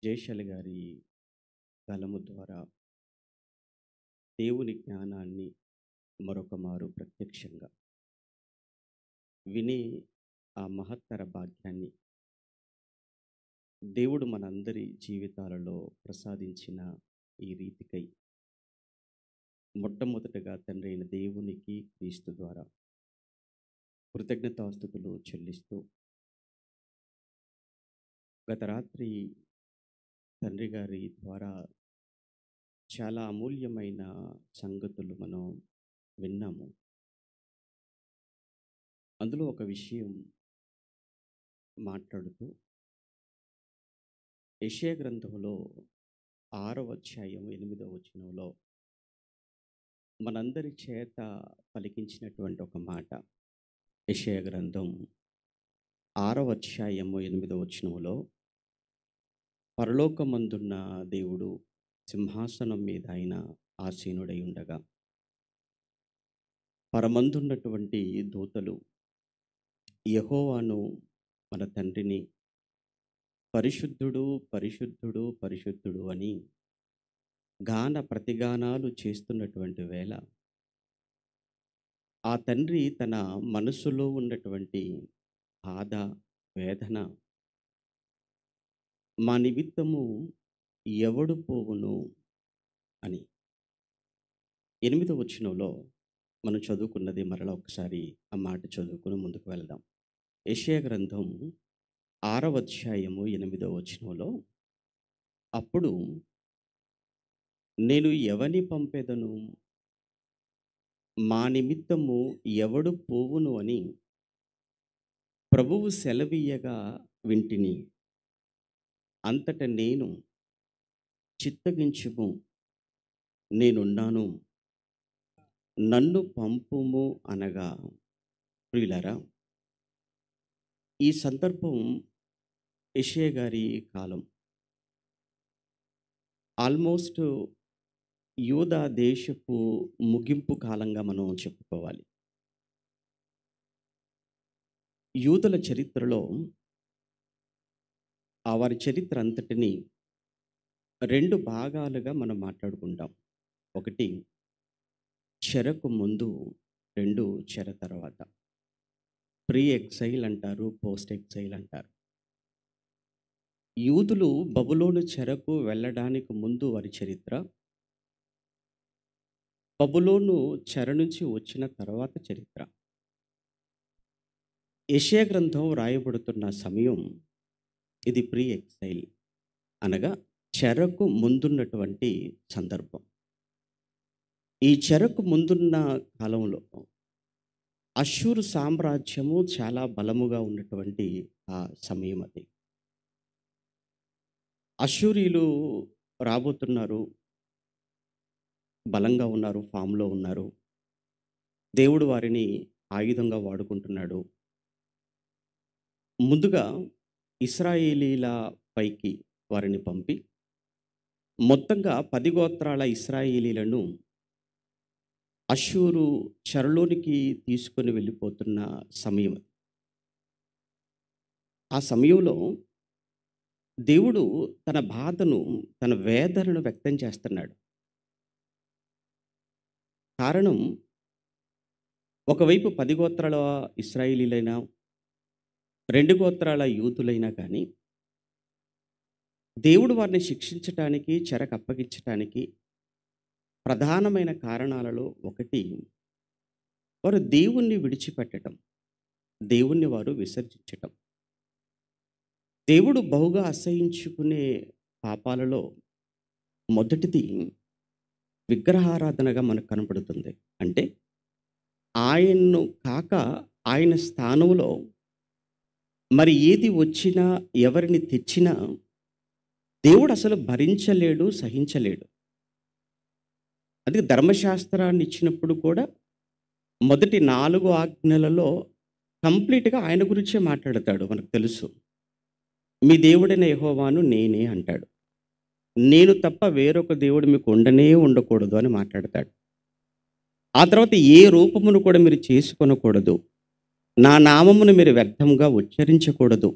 జయశాలి గారి కలము ద్వారా దేవుని జ్ఞానాన్ని మరొక మారు ప్రత్యక్షంగా విని ఆ మహత్తర భాగ్యాన్ని దేవుడు మనందరి జీవితాలలో ప్రసాదించిన ఈ రీతికై మొట్టమొదటగా తండ్రి అయిన దేవునికి క్రీస్తు ద్వారా కృతజ్ఞతాస్తుతులు చెల్లిస్తూ గత రాత్రి తండ్రి గారి ద్వారా చాలా అమూల్యమైన సంగతులు మనం విన్నాము. అందులో ఒక విషయం మాట్లాడుతూ యెషయా గ్రంథంలో 6వ అధ్యాయం 8వ వచనంలో మనందరి చేత పలికించినటువంటి ఒక మాట. యెషయా గ్రంథం 6వ అధ్యాయము 8వ వచనంలో పరలోకమందున్న దేవుడు సింహాసనం మీద ఆయన ఆసీనుడై ఉండగా పరమందున్నటువంటి దూతలు యెహోవాను మన తండ్రిని పరిశుద్ధుడు పరిశుద్ధుడు పరిశుద్ధుడు అని గాన ప్రతిగానాలు చేస్తున్నటువంటి వేళ ఆ తండ్రి తన మనసులో ఉన్నటువంటి బాధ వేదన మా నిమిత్తము ఎవడు పోవును అని 8వ వచనంలో మనం చదువుకున్నది మరలా ఒకసారి ఆ మాట చదువుకుని ముందుకు వెళదాం. యెషయా గ్రంథం 6వ అధ్యాయము 8వ వచనంలో అప్పుడు నేను ఎవని పంపెదను, మా నిమిత్తము ఎవడు పోవును అని ప్రభువు సెలవీయగా వింటిని. అంతట నేను చిత్తగించుము, నేనున్నాను, నన్ను పంపుము అనగా. ప్రియులారా, ఈ సందర్భం యెషయా గారి కాలం. ఆల్మోస్ట్ యూదా దేశపు ముగింపు కాలంగా మనం చెప్పుకోవాలి. యూదుల చరిత్రలో వారి చరిత్ర అంతటిని 2 భాగాలుగా మనం మాట్లాడుకుంటాం. ఒకటి చెరకు ముందు, 2 చెర తర్వాత. ప్రీ ఎగ్జైల్ అంటారు, పోస్ట్ ఎగ్జైల్ అంటారు. యూదులు బబులోను చెరకు వెళ్ళడానికి ముందు వారి చరిత్ర, బబులోను చెర నుంచి వచ్చిన తర్వాత చరిత్ర. యెషయా గ్రంథం రాయబడుతున్న సమయం ఇది ప్రీ ఎగ్జైల్, అనగా చెరకు ముందున్నటువంటి సందర్భం. ఈ చెరకు ముందున్న కాలంలో అష్షూరు సామ్రాజ్యము చాలా బలముగా ఉన్నటువంటి ఆ సమయం అది. అష్షూరీయులు రాబోతున్నారు, బలంగా ఉన్నారు, ఫామ్లో ఉన్నారు. దేవుడు వారిని ఆయుధంగా వాడుకుంటున్నాడు. ముందుగా ఇశ్రాయేలీల పైకి వారిని పంపి మొత్తంగా 10 గోత్రాల ఇశ్రాయేలీలను అష్షూరు చెరలోనికి తీసుకొని వెళ్ళిపోతున్న సమయం. ఆ సమయంలో దేవుడు తన బాధను, తన వేదనను వ్యక్తం చేస్తున్నాడు. కారణం, ఒకవైపు 10 గోత్రాల ఇశ్రాయేలీలైనా 2 గోత్రాల యూదులైనా కానీ దేవుడు వారిని శిక్షించటానికి, చెరకు అప్పగించటానికి ప్రధానమైన కారణాలలో ఒకటి వారు దేవుణ్ణి విడిచిపెట్టడం, దేవుణ్ణి వారు విసర్జించటం. దేవుడు బహుగా అసహించుకునే పాపాలలో మొదటిది విగ్రహారాధనగా మనకు కనపడుతుంది. అంటే ఆయన్ను కాక ఆయన స్థానంలో మరి ఏది వచ్చినా, ఎవరిని తెచ్చినా దేవుడు అసలు భరించలేడు, సహించలేడు. అందుకే ధర్మశాస్త్రాన్ని ఇచ్చినప్పుడు కూడా మొదటి 4 ఆజ్ఞలలో కంప్లీట్గా ఆయన గురించే మాట్లాడతాడు. మనకు తెలుసు, మీ దేవుడైన యెహోవాను నేనే అంటాడు. నేను తప్ప వేరొక దేవుడు మీకు ఉండనే ఉండకూడదు అని మాట్లాడతాడు. ఆ తర్వాత ఏ రూపమును కూడా మీరు చేసుకొనకూడదు, నా నామమును మీరు వ్యర్థంగా ఉచ్చరించకూడదు,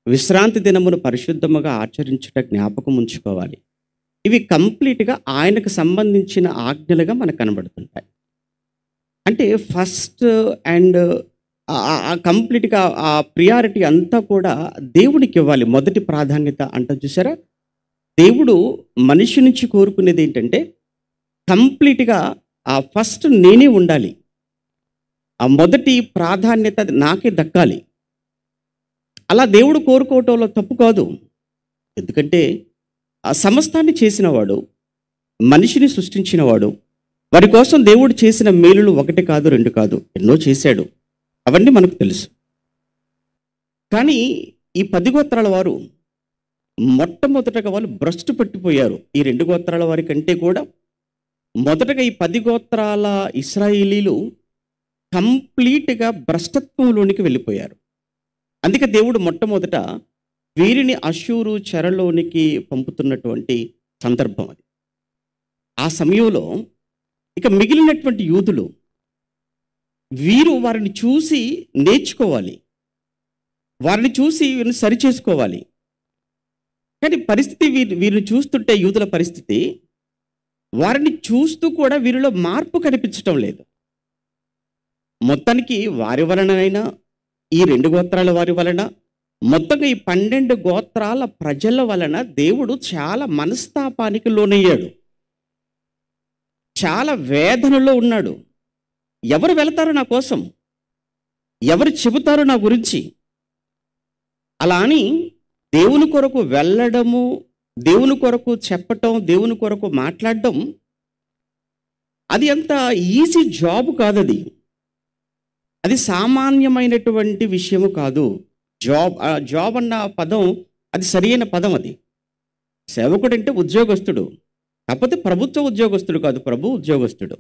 విశ్రాంతి దినమును పరిశుద్ధముగా ఆచరించుట జ్ఞాపకం ఉంచుకోవాలి. ఇవి కంప్లీట్‌గా ఆయనకు సంబంధించిన ఆజ్ఞలుగా మనకు కనబడుతుంటాయి. అంటే ఫస్ట్ అండ్ కంప్లీట్‌గా ఆ ప్రియారిటీ అంతా కూడా దేవునికి ఇవ్వాలి. మొదటి ప్రాధాన్యత అంటారు చూసారా? దేవుడు మనిషి నుంచి కోరుకునేది ఏంటంటే కంప్లీట్‌గా ఫస్ట్ నేనే ఉండాలి. ఆ మొదటి ప్రాధాన్యత నాకే దక్కాలి. అలా దేవుడు కోరుకోవటంలో తప్పు కాదు. ఎందుకంటే ఆ సమస్తాన్ని చేసినవాడు, మనిషిని సృష్టించినవాడు. వారి కోసం దేవుడు చేసిన మేలులు 1 కాదు, 2 కాదు, ఎన్నో చేశాడు. అవన్నీ మనకు తెలుసు. కానీ ఈ 10 గోత్రాల వారు మొట్టమొదటగా వాళ్ళు భ్రష్టు పట్టిపోయారు. ఈ 2 గోత్రాల వారి కంటే కూడా మొదటగా ఈ 10 గోత్రాల ఇశ్రాయేలీలు కంప్లీట్‌గా భ్రష్టత్వంలోనికి వెళ్ళిపోయారు. అందుకే దేవుడు మొట్టమొదట వీరిని అష్షూరు చెరలోనికి పంపుతున్నటువంటి సందర్భం అది. ఆ సమయంలో ఇక మిగిలినటువంటి యూదులు వీరు వారిని చూసి నేర్చుకోవాలి. వారిని చూసి వీరిని సరిచేసుకోవాలి. కానీ పరిస్థితి వీరిని చూస్తుంటే యూదుల పరిస్థితి వారిని చూస్తూ కూడా వీరిలో మార్పు కనిపించటం లేదు. మొత్తానికి వారి వలనైనా ఈ 2 గోత్రాల వారి వలన మొత్తంగా ఈ 12 గోత్రాల ప్రజల వలన దేవుడు చాలా మనస్తాపానికి లోనయ్యాడు. చాలా వేదనలో ఉన్నాడు. ఎవరు వెళతారు నా కోసం? ఎవరు చెబుతారు నా గురించి? అలా అని దేవుని కొరకు వెళ్ళడము, దేవుని కొరకు చెప్పటం, దేవుని కొరకు మాట్లాడడం అది అంత ఈజీ జాబ్ కాదది. అది సామాన్యమైనటువంటి విషయము కాదు. జాబ్ అన్న పదం అది సరియైన పదం. అది సేవకుడు అంటే ఉద్యోగస్తుడు, కాకపోతే ప్రభుత్వ ఉద్యోగస్తుడు కాదు, ప్రభు ఉద్యోగస్తుడు.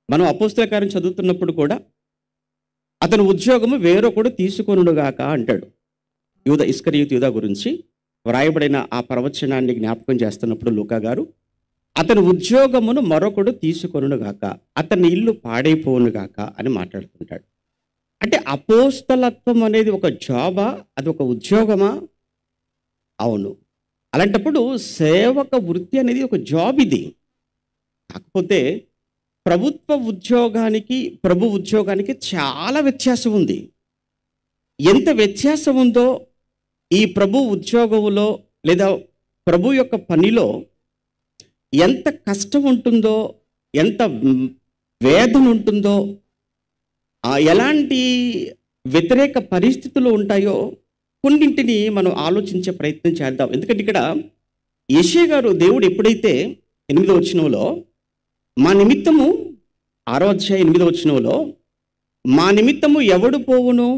మనం అపోస్తల కార్యం చదువుతున్నప్పుడు కూడా అతని ఉద్యోగము వేరొకడు తీసుకొనుగాక అంటాడు. ఇస్కరియోతు యూదా గురించి వ్రాయబడిన ఆ ప్రవచనాన్ని జ్ఞాపకం చేస్తున్నప్పుడు లూకా గారు అతని ఉద్యోగమును మరొకడు తీసుకొనుగాక, అతని ఇల్లు పాడైపోనుగాక అని మాట్లాడుతుంటాడు. అంటే అపోస్తలత్వం అనేది ఒక జాబా? అది ఒక ఉద్యోగమా? అవును. అలాంటప్పుడు సేవక వృత్తి అనేది ఒక జాబ్. ఇది కాకపోతే ప్రభుత్వ ఉద్యోగానికి ప్రభు ఉద్యోగానికి చాలా వ్యత్యాసం ఉంది. ఎంత వ్యత్యాసం ఉందో ఈ ప్రభు ఉద్యోగంలో లేదా ప్రభు యొక్క పనిలో ఎంత కష్టం ఉంటుందో, ఎంత వేదన ఉంటుందో, ఎలాంటి వ్యతిరేక పరిస్థితులు ఉంటాయో కొన్నింటిని మనం ఆలోచించే ప్రయత్నం చేద్దాం. ఎందుకంటే ఇక్కడ యెషయా గారు దేవుడు ఎప్పుడైతే 8వ వచనంలో మా నిమిత్తము 6వ అధ్యాయం 8వ వచనంలో మా నిమిత్తము ఎవడు పోవును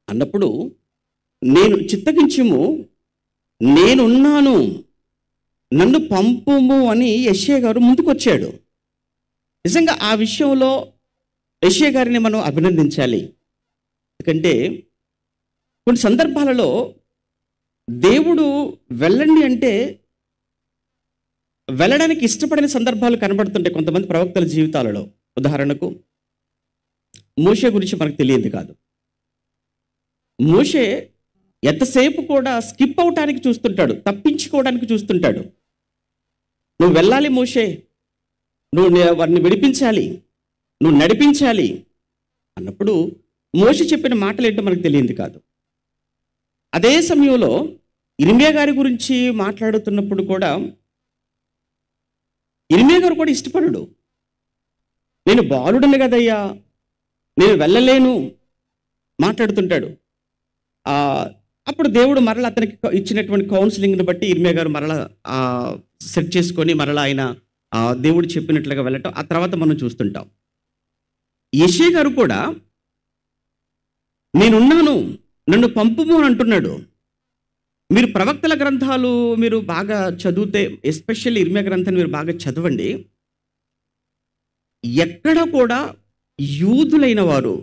అన్నప్పుడు నేను చిత్తగించుము, నేనున్నాను, నన్ను పంపుము అని యెషయా గారు ముందుకొచ్చాడు. నిజంగా ఆ విషయంలో యెషయా గారిని మనం అభినందించాలి. ఎందుకంటే కొన్ని సందర్భాలలో దేవుడు వెళ్ళండి అంటే వెళ్ళడానికి ఇష్టపడిన సందర్భాలు కనబడుతుంటాయి కొంతమంది ప్రవక్తల జీవితాలలో. ఉదాహరణకు మోషే గురించి మనకు తెలియదు కాదు. మోషే ఎంతసేపు కూడా స్కిప్ అవటానికి చూస్తుంటాడు, తప్పించుకోవడానికి చూస్తుంటాడు. నువ్వు వెళ్ళాలి మోషే, నువ్వు వారిని విడిపించాలి, నువ్వు నడిపించాలి అన్నప్పుడు మోషే చెప్పిన మాటలు ఏంటో మనకు తెలియదు కాదు. అదే సమయంలో ఇర్మియా గారి గురించి మాట్లాడుతున్నప్పుడు కూడా ఇర్మియా గారు కూడా ఇష్టపడడు. నేను బాలుడను కదయ్యా, నేను వెళ్ళలేను మాట్లాడుతుంటాడు. అప్పుడు దేవుడు మరలా అతనికి ఇచ్చినటువంటి కౌన్సిలింగ్ని బట్టి ఇర్మియా గారు మరలా సెట్ చేసుకొని మరలా ఆయన దేవుడు చెప్పినట్లుగా వెళ్ళటం ఆ తర్వాత మనం చూస్తుంటాం. యెషయా గారు కూడా నేనున్నాను, నన్ను పంపుము అని అంటున్నాడు. మీరు ప్రవక్తల గ్రంథాలు మీరు బాగా చదివితే, ఎస్పెషల్లీ ఇర్మియా గ్రంథాన్ని మీరు బాగా చదవండి. ఎక్కడ కూడా యూదులైన వారు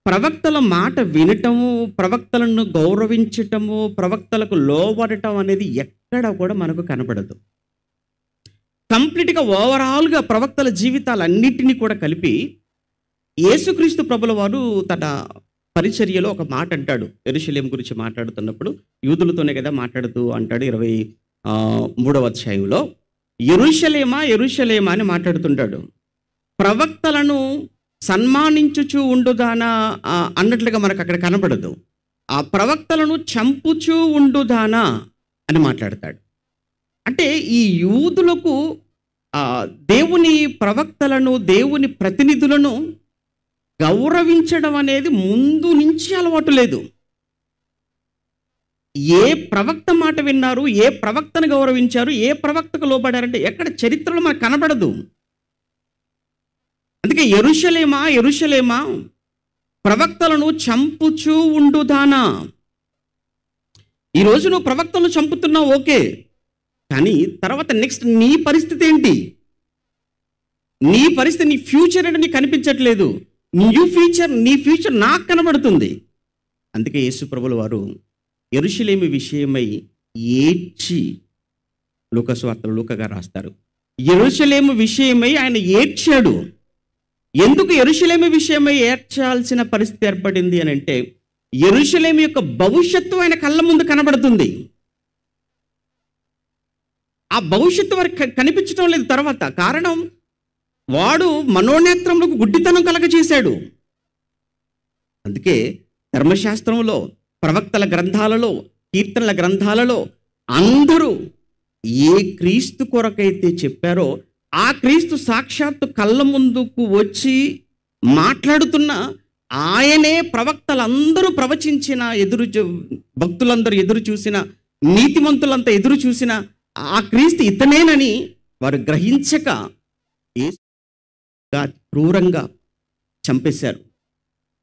ప్రవక్తల మాట వినటము, ప్రవక్తలను గౌరవించటము, ప్రవక్తలకు లోబడటం అనేది ఎక్కడ కూడా మనకు కనబడదు. కంప్లీట్గా ఓవరాల్గా ప్రవక్తల జీవితాలన్నిటినీ కూడా కలిపి యేసుక్రీస్తు ప్రభుల వారు తన పరిచర్యలో ఒక మాట అంటాడు. యెరూషలేము గురించి మాట్లాడుతున్నప్పుడు యూదులతోనే కదా మాట్లాడుతూ అంటాడు. 23వ అధ్యాయంలో యెరూషలేమా యెరూషలేమా అని మాట్లాడుతుంటాడు. ప్రవక్తలను సన్మానించుచూ ఉండుదానా అన్నట్లుగా మనకు అక్కడ కనబడదు. ఆ ప్రవక్తలను చంపుచూ ఉండుదానా అని మాట్లాడతాడు. అంటే ఈ యూదులకు దేవుని ప్రవక్తలను, దేవుని ప్రతినిధులను గౌరవించడం అనేది ముందు నుంచి అలవాటు లేదు. ఏ ప్రవక్త మాట విన్నారు, ఏ ప్రవక్తను గౌరవించారు, ఏ ప్రవక్తకు లోబడారంటే ఎక్కడ చరిత్రలో మనకు కనబడదు. అందుకే యెరూషలేమా యెరూషలేమా ప్రవక్తలను చంపుచూ ఉండుదానా. ఈరోజు నువ్వు ప్రవక్తలను చంపుతున్నావు, ఓకే, కానీ తర్వాత నెక్స్ట్ నీ పరిస్థితి ఏంటి? నీ పరిస్థితి, నీ ఫ్యూచర్ అంటే నీకు కనిపించట్లేదు. నీ ఫ్యూచర్ నాకు కనబడుతుంది. అందుకే యేసు ప్రభుల వారు యెరూషలేము విషయమై ఏడ్చి, లూకా సువార్తలో లూకా గారు రాస్తారు, యెరూషలేము విషయమై ఆయన ఏడ్చాడు. ఎందుకు యెరూషలేము విషయమై ఏడ్చాల్సిన పరిస్థితి ఏర్పడింది అని అంటే, యెరూషలేము యొక్క భవిష్యత్తు ఆయన కళ్ళ ముందు కనబడుతుంది. ఆ భవిష్యత్తు వారికి కనిపించడం లేదు తర్వాత. కారణం, వాడు మనోనేత్రములకు గుడ్డితనం కలగజేశాడు. అందుకే ధర్మశాస్త్రంలో, ప్రవక్తల గ్రంథాలలో, కీర్తనల గ్రంథాలలో అందరూ ఏ క్రీస్తు కొరకైతే చెప్పారో ఆ క్రీస్తు సాక్షాత్తు కళ్ళ ముందుకు వచ్చి మాట్లాడుతున్న ఆయనే ప్రవక్తలందరూ ప్రవచించిన, భక్తులందరూ ఎదురు చూసిన, నీతిమంతులంతా ఎదురు చూసిన ఆ క్రీస్తు ఇతనేనని వారు గ్రహించక క్రూరంగా చంపేశారు.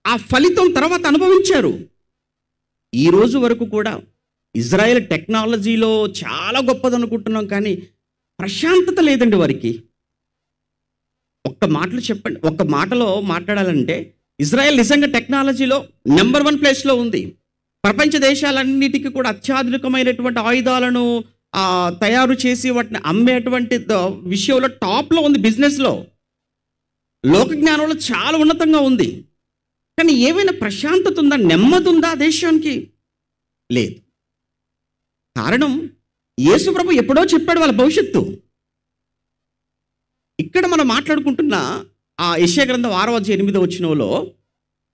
ఆ ఫలితం తర్వాత అనుభవించారు. ఈ రోజు వరకు కూడా ఇజ్రాయెల్ టెక్నాలజీలో చాలా గొప్పదనుకుంటున్నాం, కానీ ప్రశాంతత లేదండి వారికి. ఒక్క మాటలు చెప్పండి, ఒక్క మాటలో మాట్లాడాలంటే ఇజ్రాయెల్ నిజంగా టెక్నాలజీలో నెంబర్ 1 ప్లేస్లో ఉంది. ప్రపంచ దేశాలన్నిటికీ కూడా అత్యాధునికమైనటువంటి ఆయుధాలను తయారు చేసి వాటిని అమ్మేటువంటి విషయంలో టాప్లో ఉంది. బిజినెస్లో, లోక జ్ఞానంలో చాలా ఉన్నతంగా ఉంది. కానీ ఏమైనా ప్రశాంతత ఉందా, నెమ్మది ఉందా దేశానికి? లేదు. కారణం, యేసు ప్రభు ఎప్పుడో చెప్పాడు వాళ్ళ భవిష్యత్తు. ఇక్కడ మనం మాట్లాడుకుంటున్న ఆ యెషయా గ్రంథం 6వ అధ్యాయం 8వ వచనంలో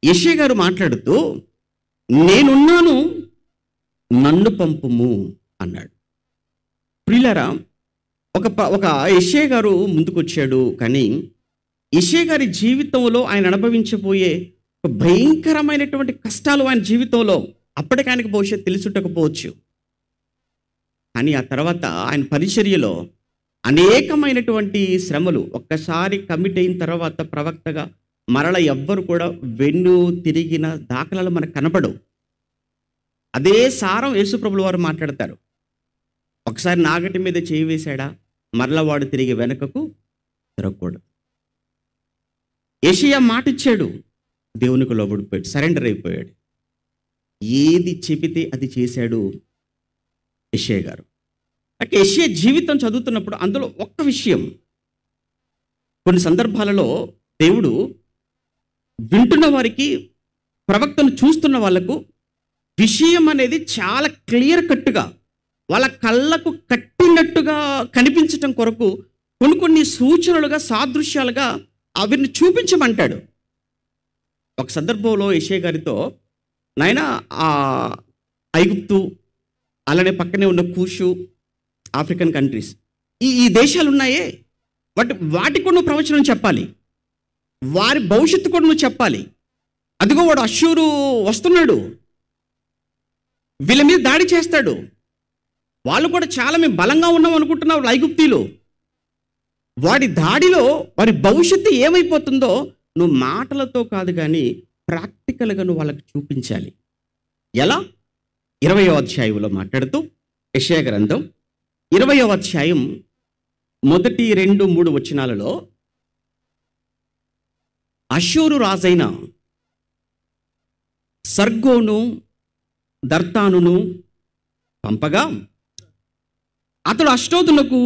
యెషయా గారు మాట్లాడుతూ, నేనున్నాను, నన్ను పంపుము అన్నాడు. ప్రియులారా, ఒక యెషయా గారు ముందుకొచ్చాడు. కానీ యెషయా గారి జీవితంలో ఆయన అనుభవించబోయే ఒక భయంకరమైనటువంటి కష్టాలు ఆయన జీవితంలో అప్పటికి ఆయనకు భవిష్యత్తు తెలుసుండకపోవచ్చు. కానీ ఆ తర్వాత ఆయన పరిచర్యలో అనేకమైనటువంటి శ్రమలు, ఒక్కసారి కమిట్ అయిన తర్వాత ప్రవక్తగా మరల ఎవ్వరు కూడా వెన్ను తిరిగిన దాఖలాలు మనకు కనపడవు. అదే సారం యేసుప్రభుల వారు మాట్లాడతారు. ఒకసారి నాగటి మీద చేయి వేశాడా, మరల వాడు తిరిగి వెనకకు తిరగకూడదు. యెషయా మాట ఇచ్చాడు, దేవునికి లోబడిపోయాడు, సరెండర్ అయిపోయాడు. ఏది చెబితే అది చేశాడు యెషయా గారు. అంటే యెషయా జీవితం చదువుతున్నప్పుడు అందులో ఒక్క విషయం, కొన్ని సందర్భాలలో దేవుడు వింటున్న వారికి, ప్రవక్తను చూస్తున్న వాళ్లకు విషయం అనేది చాలా క్లియర్ కట్టుగా, వాళ్ళ కళ్ళకు కట్టినట్టుగా కనిపించటం కొరకు కొన్ని సూచనలుగా, సాదృశ్యాలుగా అవిని చూపించమంటాడు. ఒక సందర్భంలో యెషయా గారితో, నాయన ఐగుప్తు, అలానే పక్కనే ఉన్న కూషు, ఆఫ్రికన్ కంట్రీస్, ఈ దేశాలు ఉన్నాయే, వాటికి కూడా నువ్వు ప్రవచనం చెప్పాలి, వారి భవిష్యత్తు కూడా నువ్వు చెప్పాలి. అదిగో వాడు అష్షూరు వస్తున్నాడు, వీళ్ళ మీద దాడి చేస్తాడు, వాళ్ళు కూడా చాలా మేము బలంగా ఉన్నాం అనుకుంటున్నారు ఐగుప్తీలు, వాడి దాడిలో వారి భవిష్యత్తు ఏమైపోతుందో నువ్వు మాటలతో కాదు కానీ ప్రాక్టికల్గా నువ్వు వాళ్ళకి చూపించాలి. ఎలా? 20వ అధ్యాయంలో మాట్లాడుతూ యెషయా గ్రంథం 20వ అధ్యాయం 1, 2, 3 వచనాలలో అష్షూరు రాజైన సర్గోను దర్తానును పంపగా, అతడు అష్టోదులకు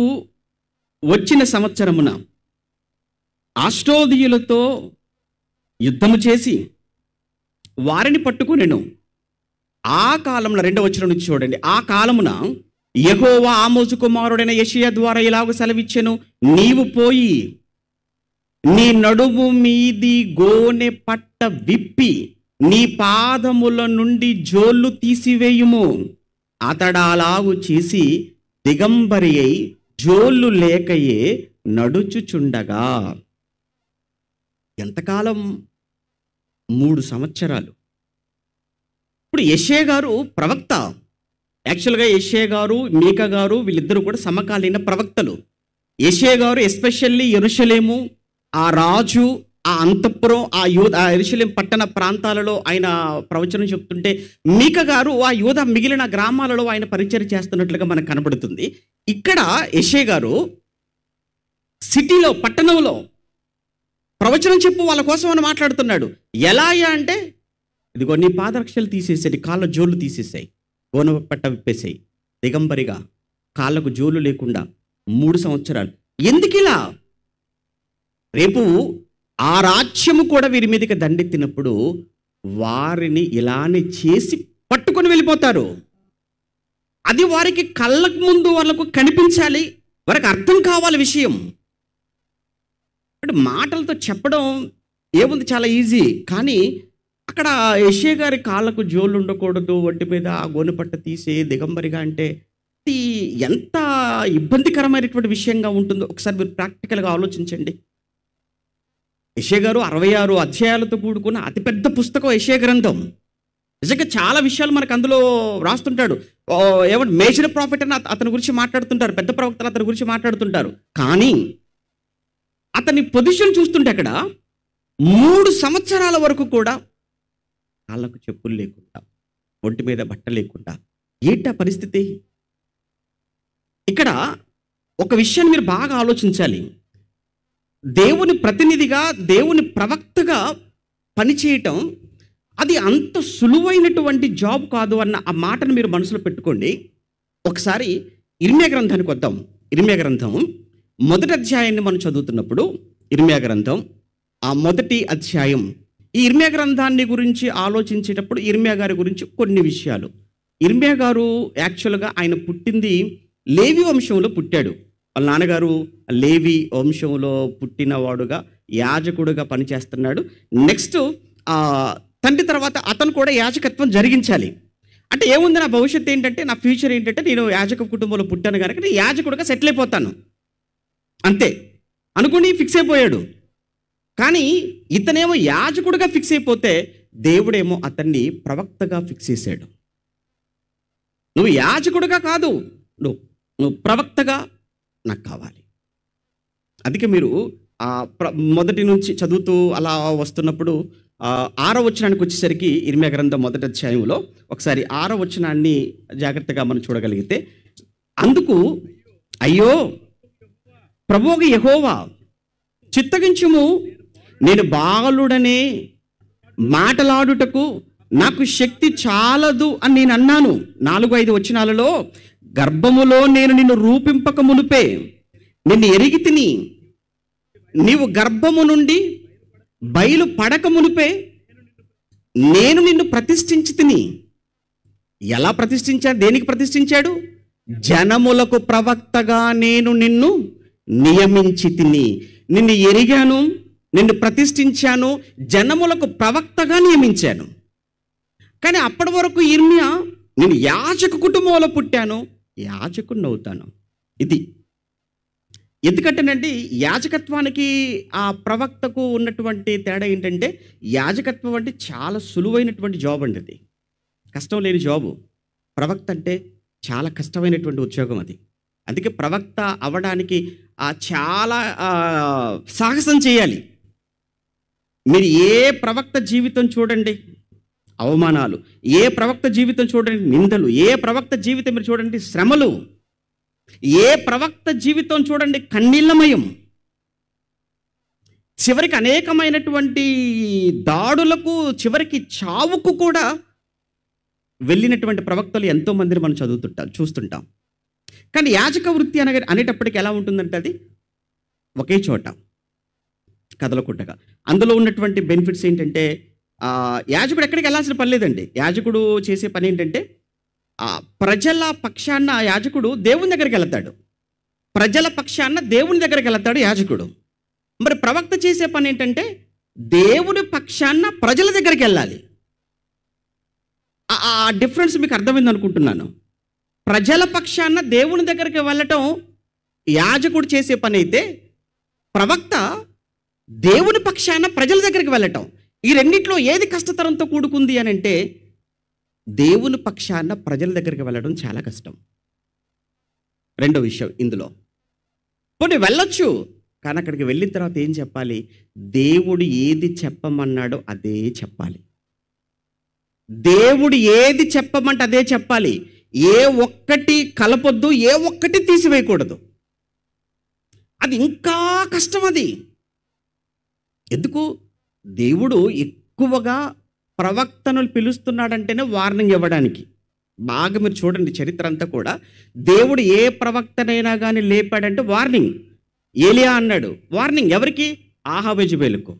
వచ్చిన సంవత్సరమున అష్టోదీయులతో యుద్ధము చేసి వారిని పట్టుకొనెను. ఆ కాలంలో 2వ వచనం నుంచి చూడండి. ఆ కాలమున యెహోవా ఆమోజు కుమారుడైన యెషయా ద్వారా ఇలాగ సెలవిచ్చెను, నీవు పోయి నీ నడుము మీది గోనె పట్ట విప్పి నీ పాదముల నుండి జోళ్ళు తీసివేయుము. అతడు అలాగు చేసి దిగంబరి అయి జోళ్ళు లేకయే నడుచుచుండగా. ఎంతకాలం? 3 సంవత్సరాలు. ఇప్పుడు యెషయా గారు ప్రవక్త. యాక్చువల్గా యెషయా గారు, మీకా గారు వీళ్ళిద్దరూ కూడా సమకాలీన ప్రవక్తలు. యెషయా గారు ఎస్పెషల్లీ యెరూషలేము, ఆ రాజు, ఆ అంతఃపురం, ఆ యెరూషలేం పట్టణ ప్రాంతాలలో ఆయన ప్రవచనం చెప్తుంటే, మీకా గారు ఆ యూదా మిగిలిన గ్రామాలలో ఆయన పరిచయం చేస్తున్నట్లుగా మనకు కనబడుతుంది. ఇక్కడ యెషయా గారు సిటీలో, పట్టణంలో ప్రవచనం చెప్పు వాళ్ళ కోసం అని మాట్లాడుతున్నాడు. ఎలా అంటే, ఇదిగో నీ పాదరక్షలు తీసేసాయి, కాళ్ళ జోళ్ళు తీసేసాయి, గోనె పట్ట విప్పేసాయి, దిగంబరిగా కాళ్ళకు జోలు లేకుండా 3 సంవత్సరాలు. ఎందుకు ఇలా? రేపు ఆ రాజ్యము కూడా వీరి మీదకి దండెత్తినప్పుడు వారిని ఇలానే చేసి పట్టుకొని వెళ్ళిపోతారు. అది వారికి కళ్ళకు ముందు వాళ్ళకు కనిపించాలి, వారికి అర్థం కావాలి విషయం. అంటే మాటలతో చెప్పడం ఏముంది, చాలా ఈజీ. కానీ అక్కడ యెషయా గారి కాళ్ళకు జోళ్ళు ఉండకూడదు, ఒంటి మీద ఆ గోనెపట్ట తీసి దిగంబరిగా అంటే ఇది ఎంత ఇబ్బందికరమైనటువంటి విషయంగా ఉంటుందో ఒకసారి మీరు ప్రాక్టికల్గా ఆలోచించండి. యెషయా గారు 66 అధ్యాయాలతో కూడుకున్న అతిపెద్ద పుస్తకం యెషయా గ్రంథం. నిజంగా చాలా విషయాలు మనకు అందులో రాస్తుంటాడు. ఏమంటే మేజర్ ప్రాఫిట్ అని అతని గురించి మాట్లాడుతుంటారు, పెద్ద ప్రవక్తలు అతని గురించి మాట్లాడుతుంటారు. కానీ అతని పొజిషన్ చూస్తుంటే అక్కడ 3 సంవత్సరాల వరకు కూడా కాళ్ళకు చెప్పులు లేకుండా, ఒంటి మీద బట్ట లేకుండా, ఏంటా పరిస్థితి? ఇక్కడ ఒక విషయాన్ని మీరు బాగా ఆలోచించాలి. దేవుని ప్రతినిధిగా, దేవుని ప్రవక్తగా పనిచేయటం అది అంత సులువైనటువంటి జాబ్ కాదు అన్న ఆ మాటను మీరు మనసులో పెట్టుకోండి. ఒకసారి ఇర్మియా గ్రంథానికి వద్దాం. ఇర్మియా గ్రంథం 1వ అధ్యాయాన్ని మనం చదువుతున్నప్పుడు, ఇర్మియా గ్రంథం ఆ 1వ అధ్యాయం, ఈ ఇర్మియా గ్రంథాన్ని గురించి ఆలోచించేటప్పుడు ఇర్మియా గారి గురించి కొన్ని విషయాలు. ఇర్మియా గారు యాక్చువల్గా ఆయన పుట్టింది లేవి వంశంలో పుట్టాడు. వాళ్ళ నాన్నగారు లేవి వంశంలో పుట్టినవాడుగా యాజకుడుగా పనిచేస్తున్నాడు. నెక్స్ట్ తండ్రి తర్వాత అతను కూడా యాజకత్వం జరిగించాలి. అంటే ఏముంది, నా భవిష్యత్తు ఏంటంటే, నా ఫ్యూచర్ ఏంటంటే, నేను యాజక కుటుంబంలో పుట్టాను కనుక నేను యాజకుడుగా సెటిల్ అయిపోతాను అంతే అనుకుని ఫిక్స్ అయిపోయాడు. కానీ ఇతనేమో యాజకుడుగా ఫిక్స్ అయిపోతే దేవుడేమో అతన్ని ప్రవక్తగా ఫిక్స్ చేశాడు. నువ్వు యాజకుడుగా కాదు, నువ్వు ప్రవక్తగా నాకు కావాలి. అందుకే మీరు మొదటి నుంచి చదువుతూ అలా వస్తున్నప్పుడు 6వ వచనానికి వచ్చేసరికి ఇర్మియా గ్రంథం 1వ అధ్యాయంలో ఒకసారి 6వ వచనాన్ని జాగ్రత్తగా మనం చూడగలిగితే, అందుకు అయ్యో ప్రభువు యెహోవా చిత్తగించుము, నేను బాలుడనే మాటలాడుటకు నాకు శక్తి చాలదు అని నేను అన్నాను. 4-5 వచనాలలో, గర్భములో నేను నిన్ను రూపింపక మునుపే నిన్ను ఎరిగి తిని, నీవు గర్భము నుండి బయలు పడక మునుపే నేను నిన్ను ప్రతిష్ఠించి తిని. ఎలా ప్రతిష్ఠించాడు? దేనికి ప్రతిష్ఠించాడు? జనములకు ప్రవక్తగా నేను నిన్ను నియమించి తిని. నిన్ను ఎరిగాను, నిన్ను ప్రతిష్ఠించాను, జనములకు ప్రవక్తగా నియమించాను. కానీ అప్పటి వరకు ఇర్మియా, నేను యాజక కుటుంబంలో పుట్టాను, యాజకుడిని అవుతాను. ఇది ఎందుకంటేనండి, యాజకత్వానికి ఆ ప్రవక్తకు ఉన్నటువంటి తేడా ఏంటంటే, యాజకత్వం అంటే చాలా సులువైనటువంటి జాబ్ అండి. అది కష్టం లేని జాబు. ప్రవక్త అంటే చాలా కష్టమైనటువంటి ఉద్యోగం అది. అందుకే ప్రవక్త అవ్వడానికి చాలా సాహసం చేయాలి. మీరు ఏ ప్రవక్త జీవితం చూడండి, అవమానాలు. ఏ ప్రవక్త జీవితం చూడండి, నిందలు. ఏ ప్రవక్త జీవితం మీరు చూడండి, శ్రమలు. ఏ ప్రవక్త జీవితం చూడండి, కన్నీళ్లమయం. చివరికి అనేకమైనటువంటి దాడులకు, చివరికి చావుకు కూడా వెళ్ళినటువంటి ప్రవక్తలు ఎంతో మందిని మనం చూస్తుంటాం. కానీ యాజక వృత్తి అనేటప్పటికి ఎలా ఉంటుందంటే, అది ఒకే చోట కదలకుండగా. అందులో ఉన్నటువంటి బెనిఫిట్స్ ఏంటంటే, యాజకుడు ఎక్కడికి వెళ్ళాల్సిన పని లేదండి. యాజకుడు చేసే పని ఏంటంటే ప్రజల పక్షాన యాజకుడు దేవుని దగ్గరికి వెళ్తాడు. ప్రజల పక్షాన దేవుని దగ్గరికి వెళ్తాడు యాజకుడు. మరి ప్రవక్త చేసే పని ఏంటంటే దేవుని పక్షాన ప్రజల దగ్గరికి వెళ్ళాలి. ఆ డిఫరెన్స్ మీకు అర్థమైంది అనుకుంటున్నాను. ప్రజల పక్షాన దేవుని దగ్గరికి వెళ్ళటం యాజకుడు చేసే పని అయితే, ప్రవక్త దేవుని పక్షాన ప్రజల దగ్గరికి వెళ్ళటం. ఈ రెండిట్లో ఏది కష్టతరంతో కూడుకుంది అని అంటే, దేవుని పక్షాన ప్రజల దగ్గరికి వెళ్ళడం చాలా కష్టం. రెండో విషయం ఇందులో, పోనీ వెళ్ళొచ్చు, కానీ అక్కడికి వెళ్ళిన తర్వాత ఏం చెప్పాలి? దేవుడు ఏది చెప్పమన్నాడో అదే చెప్పాలి. దేవుడు ఏది చెప్పమంటే అదే చెప్పాలి. ఏ ఒక్కటి కలపొద్దు, ఏ ఒక్కటి తీసివేయకూడదు. అది ఇంకా కష్టం. అది ఎందుకు? దేవుడు ఎక్కువగా ప్రవక్తను పిలుస్తున్నాడంటేనే వార్నింగ్ ఇవ్వడానికి. బాగా మీరు చూడండి చరిత్ర అంతా కూడా, దేవుడు ఏ ప్రవక్తనైనా కానీ లేపాడంటే వార్నింగ్. ఏలియా అన్నాడు, వార్నింగ్ ఎవరికి? ఆహాబు యెజెబెలుకు.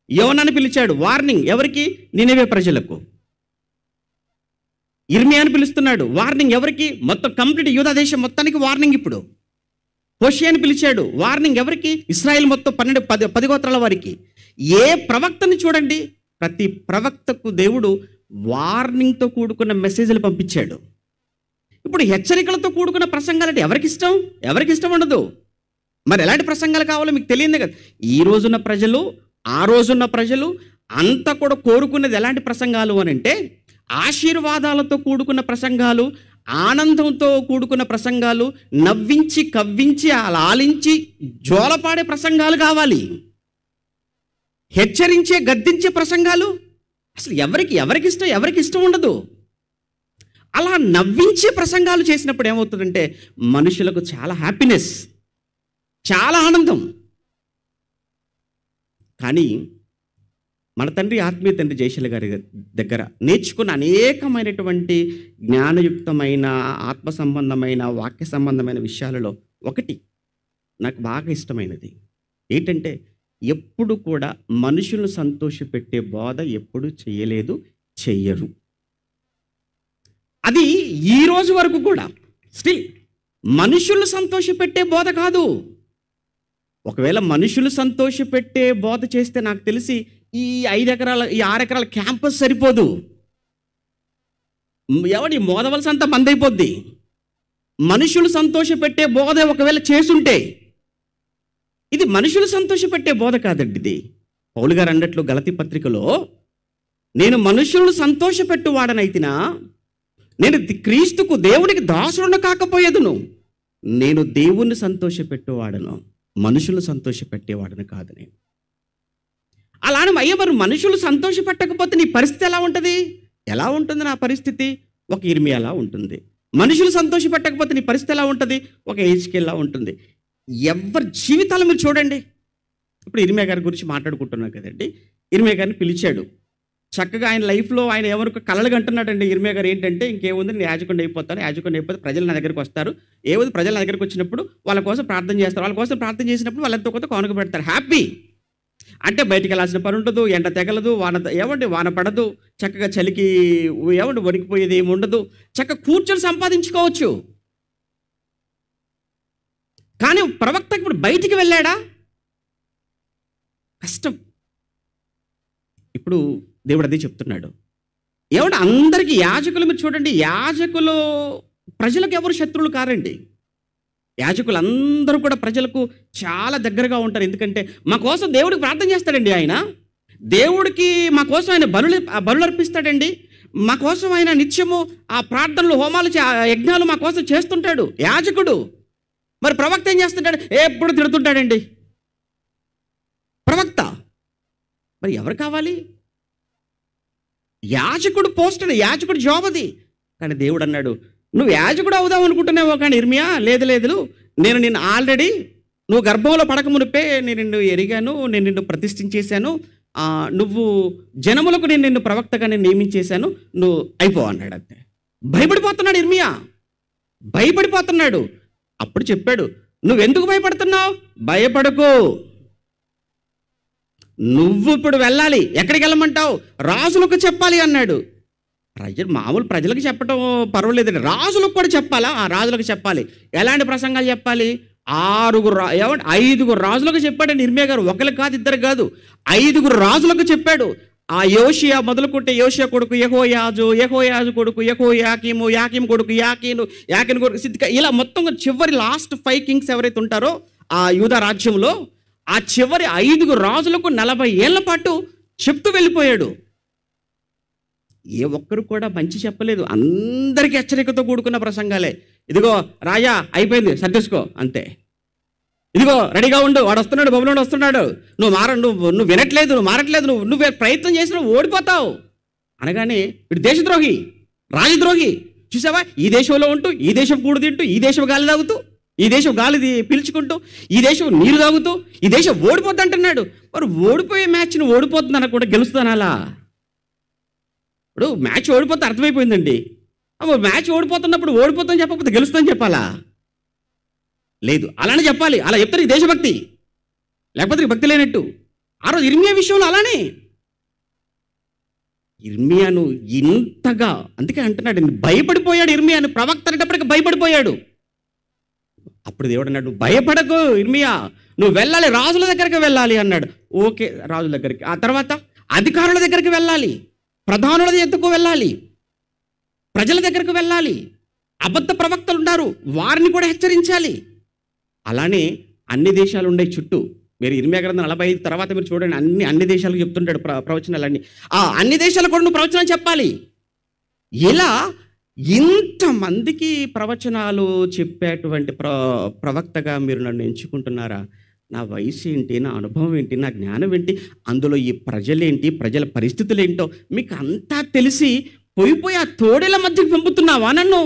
యోనాను పిలిచాడు, వార్నింగ్ ఎవరికి? నినెవే ప్రజలకు. ఇర్మియాను పిలుస్తున్నాడు, వార్నింగ్ ఎవరికి? మొత్తం కంప్లీట్ యూదా దేశం మొత్తానికి వార్నింగ్. ఇప్పుడు హోషేయను పిలిచాడు, వార్నింగ్ ఎవరికి? ఇశ్రాయేల్ మొత్తం 10 గోత్రాల వారికి. ఏ ప్రవక్తని చూడండి, ప్రతి ప్రవక్తకు దేవుడు వార్నింగ్తో కూడుకున్న మెసేజ్లు పంపించాడు. ఇప్పుడు హెచ్చరికలతో కూడుకున్న ప్రసంగాలు అంటే ఎవరికి ఇష్టం? ఎవరికి ఇష్టం ఉండదు. మరి ఎలాంటి ప్రసంగాలు కావాలో మీకు తెలియదు కదా. ఈ రోజున్న ప్రజలు, ఆ రోజున్న ప్రజలు అంతా కూడా కోరుకునేది ఎలాంటి ప్రసంగాలు అని అంటే, ఆశీర్వాదాలతో కూడుకున్న ప్రసంగాలు, ఆనందంతో కూడుకున్న ప్రసంగాలు, నవ్వించి కవ్వించి ఆలించి జోలపాడే ప్రసంగాలు కావాలి. హెచ్చరించే గద్దించే ప్రసంగాలు అసలు ఎవరికి ఇష్టం? ఎవరికి ఇష్టం ఉండదు. అలా నవ్వించే ప్రసంగాలు చేసినప్పుడు ఏమవుతుందంటే మనుషులకు చాలా హ్యాపీనెస్, చాలా ఆనందం. కానీ మన తండ్రి, ఆత్మీయ తండ్రి జయశీల గారి దగ్గర నేర్చుకున్న అనేకమైనటువంటి జ్ఞానయుక్తమైన, ఆత్మ సంబంధమైన, వాక్య సంబంధమైన విషయాలలో ఒకటి నాకు బాగా ఇష్టమైనది ఏంటంటే, ఎప్పుడు కూడా మనుషులను సంతోషపెట్టే బోధ ఎప్పుడు చేయలేదు, చెయ్యరు. అది ఈ రోజు వరకు కూడా స్టిల్ మనుషులు సంతోషపెట్టే బోధ కాదు. ఒకవేళ మనుషులు సంతోషపెట్టే బోధ చేస్తే నాకు తెలిసి ఈ 5 ఎకరాల, ఈ 6 ఎకరాల క్యాంపస్ సరిపోదు. ఎవడి మోదవలస అంతా మందైపోద్ది. మనుషులు సంతోషపెట్టే బోధ ఒకవేళ చేసుంటే, ఇది మనుషులు సంతోషపెట్టే బోధ కాదండి. ఇది పౌలు గారు అన్నట్లు గలతీ పత్రికలో, నేను మనుషులను సంతోషపెట్టువాడనైతినా, నేను క్రీస్తుకు దేవునికి దాసుడును కాకపోయేదును, నేను దేవుణ్ణి సంతోషపెట్టువాడను, మనుషులు సంతోషపెట్టేవాడను కాదు నేను. అలానే అయ్యవారు మనుషులు సంతోషపెట్టకపోతే నీ పరిస్థితి ఎలా ఉంటుంది? ఎలా ఉంటుంది నా పరిస్థితి? ఒక ఇర్మియాలా ఉంటుంది. మనుషులు సంతోషపెట్టకపోతే నీ పరిస్థితి ఎలా ఉంటుంది? ఒక హెజ్కేల్లా ఉంటుంది. ఎవరి జీవితాలు మీరు చూడండి. ఇప్పుడు ఇర్మియా గారి గురించి మాట్లాడుకుంటున్నాం కదండి. ఇర్మియా గారిని పిలిచాడు. చక్కగా ఆయన లైఫ్లో ఆయన ఎవరికి కలలుగా అంటున్నాడండి. ఇర్మియా గారు ఏంటంటే, ఇంకేముంది, నేను యాజకుడిని అయిపోతాను, యాజకుడిని అయిపోతే ప్రజలు నా దగ్గరికి వస్తారు. ఏముంది, ప్రజలు నా దగ్గరికి వచ్చినప్పుడు వాళ్ళ కోసం ప్రార్థన చేస్తారు, వాళ్ళ కోసం ప్రార్థన చేసినప్పుడు వాళ్ళంతా కొత్త కానుక పెడతారు, హ్యాపీ. అంటే బయటికి వెళ్ళాల్సిన పని ఉండదు, ఎండ తెగలదు, వాన పడదు, చక్కగా చలికి వణికిపోయేది ఏమి ఉండదు, చక్కగా కూర్చొని సంపాదించుకోవచ్చు. కానీ ప్రవక్త ఇప్పుడు బయటికి వెళ్ళాడా? కష్టం. ఇప్పుడు దేవుడు అదే చెప్తున్నాడు. అందరికీ యాజకులు మీరు చూడండి, యాజకులు ప్రజలకు ఎవరు శత్రువులు కారండి. యాజకులు అందరూ కూడా ప్రజలకు చాలా దగ్గరగా ఉంటారు. ఎందుకంటే మా కోసం దేవుడికి ప్రార్థన చేస్తాడండి. ఆయన దేవుడికి మా కోసం ఆయన బలులు అర్పిస్తాడండి. మా కోసం ఆయన నిత్యము ఆ ప్రార్థనలు, హోమాలు, యజ్ఞాలు మా కోసం చేస్తుంటాడు యాజకుడు. మరి ప్రవక్త ఏం చేస్తుంటాడు? ఎప్పుడు తిడుతుంటాడండి ప్రవక్త. మరి ఎవరు కావాలి? యాజకుడు పోస్ట్, యాజకుడు జాబ్ అది. కానీ దేవుడు అన్నాడు, నువ్వు యాజకుడు అవుదాం అనుకుంటున్నావు కానీ ఇర్మియా, లేదు, నేను నిన్ను ఆల్రెడీ, నువ్వు గర్భంలో పడక మునిపే నేను నిన్ను ఎరిగాను, నేను నిన్ను ప్రతిష్ఠించేశాను, నువ్వు జనములకు నేను నిన్ను ప్రవక్తగా నేను నియమించేశాను, నువ్వు అయిపో అన్నాడు. అంతే. భయపడిపోతున్నాడు ఇర్మియా, భయపడిపోతున్నాడు. అప్పుడు చెప్పాడు, నువ్వెందుకు భయపడుతున్నావు? భయపడకు, నువ్వు ఇప్పుడు వెళ్ళాలి. ఎక్కడికి వెళ్ళమంటావు? రాజులకు చెప్పాలి అన్నాడు. మామూలు ప్రజలకు చెప్పడం పర్వాలేదండి, రాజులకు కూడా చెప్పాలా? ఆ రాజులకు చెప్పాలి. ఎలాంటి ప్రసంగాలు చెప్పాలి? 5 రాజులకు చెప్పాడండి ఇర్మియా గారు. ఒకరికి కాదు, ఇద్దరు కాదు, 5 రాజులకు చెప్పాడు. ఆ యోషియా మొదలుకుంటే యోషియా కొడుకు యెహోయాజు, యెహోయాజు కొడుకు యెహోయాకీము, యాకీము కొడుకు యాకీను, యాకీను కొడుకు సిద్కియా, ఇలా మొత్తం చివరి లాస్ట్ 5 కింగ్స్ ఎవరైతే ఉంటారో ఆ యూదా రాజ్యంలో, ఆ చివరి 5 రాజులకు 40 ఏళ్ల పాటు చెప్తూ వెళ్ళిపోయాడు. ఏ ఒక్కరు కూడా మంచి చెప్పలేదు. అందరికీ హెచ్చరికతో కూడుకున్న ప్రసంగాలే. ఇదిగో రాజా అయిపోయింది, సర్దేసుకో అంతే. ఇదిగో రెడీగా ఉండు, వాడు వస్తున్నాడు, బబులోనుడు వస్తున్నాడు, నువ్వు వినట్లేదు, నువ్వు మారట్లేదు, నువ్వు ప్రయత్నం చేసి నువ్వు ఓడిపోతావు అనగానే వీడు దేశద్రోహి, రాజద్రోహి, చూసావా, ఈ దేశంలో ఉంటూ ఈ దేశం కూడు తింటూ ఈ దేశం గాలి తాగుతూ ఈ దేశం గాలి పీల్చుకుంటూ ఈ దేశం నీరు తాగుతూ ఈ దేశం ఓడిపోద్ది అంటున్నాడు. మరి ఓడిపోయే మ్యాచ్ని ఓడిపోతుంది అనకుండా గెలుస్తాను అలా? ఇప్పుడు మ్యాచ్ ఓడిపోతే అర్థమైపోయిందండి. మ్యాచ్ ఓడిపోతున్నప్పుడు ఓడిపోతాను చెప్పకపోతే గెలుస్తాను చెప్పాలా? లేదు, అలానే చెప్పాలి. అలా చెప్తారు ఈ దేశభక్తి, లేకపోతే భక్తి లేనట్టు. ఆ రోజు ఇర్మియా విషయంలో అలానే ఇర్మియాను ఇంతగా, అందుకే అంటున్నాడు, భయపడిపోయాడు ఇర్మియాను. ప్రవక్త అనేటప్పటికి భయపడిపోయాడు. అప్పుడు దేవుడు అన్నాడు, భయపడకు ఇర్మియా, నువ్వు వెళ్ళాలి, రాజుల దగ్గరికి వెళ్ళాలి అన్నాడు. ఓకే, రాజుల దగ్గరికి. ఆ తర్వాత అధికారుల దగ్గరికి వెళ్ళాలి, ప్రధానుల దగ్గరకు వెళ్ళాలి, ప్రజల దగ్గరకు వెళ్ళాలి. అబద్ధ ప్రవక్తలు ఉన్నారు, వారిని కూడా హెచ్చరించాలి. అలానే అన్ని దేశాలు ఉండే చుట్టూ. మీరు ఇర్మియా గ్రంథం 45 తర్వాత మీరు చూడండి, అన్ని దేశాలకు చెప్తుంటాడు ప్రవచనాలన్నీ. ఆ అన్ని దేశాలకు కూడా నువ్వు ప్రవచనం చెప్పాలి. ఇలా ఇంతమందికి ప్రవచనాలు చెప్పేటువంటి ప్రవక్తగా మీరు నన్ను ఎంచుకుంటున్నారా? నా వయసు ఏంటి, నా అనుభవం ఏంటి, నా జ్ఞానం ఏంటి, అందులో ఈ ప్రజలేంటి, ప్రజల పరిస్థితులు ఏంటో మీకు అంతా తెలిసి పోయిపోయి ఆ తోడేల మధ్యకి పంపుతున్నావా నన్ను?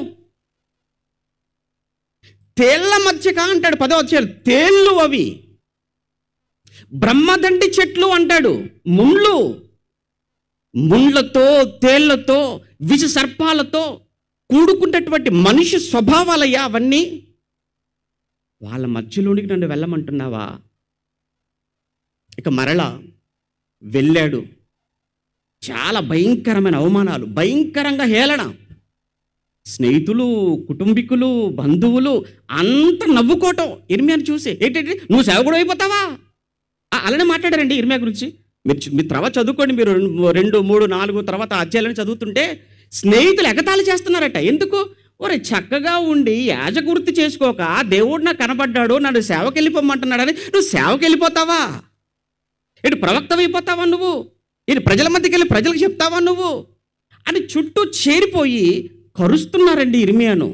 తేళ్ల మధ్యగా అంటాడు 10వ అధ్యాయం. తేళ్ళు అవి, బ్రహ్మదండి చెట్లు అంటాడు, ముండ్లతో తేళ్లతో విష సర్పాలతో కూడుకున్నటువంటి మనిషి స్వభావాలయ్యా అవన్నీ. వాళ్ళ మధ్యలోనికి నన్ను వెళ్ళమంటున్నావా? ఇక మరలా వెళ్ళాడు. చాలా భయంకరమైన అవమానాలు, భయంకరంగా హేళన. స్నేహితులు, కుటుంబీకులు, బంధువులు అంత నవ్వుకోవటం ఇర్మియాను చూసి. ఏంటంటే నువ్వు సేవకుడు అయిపోతావా? అలానే మాట్లాడారండి ఇర్మియా గురించి. మీరు తర్వాత చదువుకోండి, మీరు 2, 3, 4 తర్వాత అధ్యాయాలను చదువుతుంటే స్నేహితులు ఎగతాళి చేస్తున్నారట. ఎందుకు? ఒరే, చక్కగా ఉండి యాజగుర్తి చేసుకోక దేవుడు నాకు కనబడ్డాడు, నన్ను సేవకి వెళ్ళిపోమంటున్నాడని నువ్వు సేవకి వెళ్ళిపోతావా? ఇటు ప్రవక్త అయిపోతావా నువ్వు? ఇటు ప్రజల మధ్యకి వెళ్ళి ప్రజలకు చెప్తావా నువ్వు అని చుట్టూ చేరిపోయి కరుస్తున్నారండి ఇర్మియాను.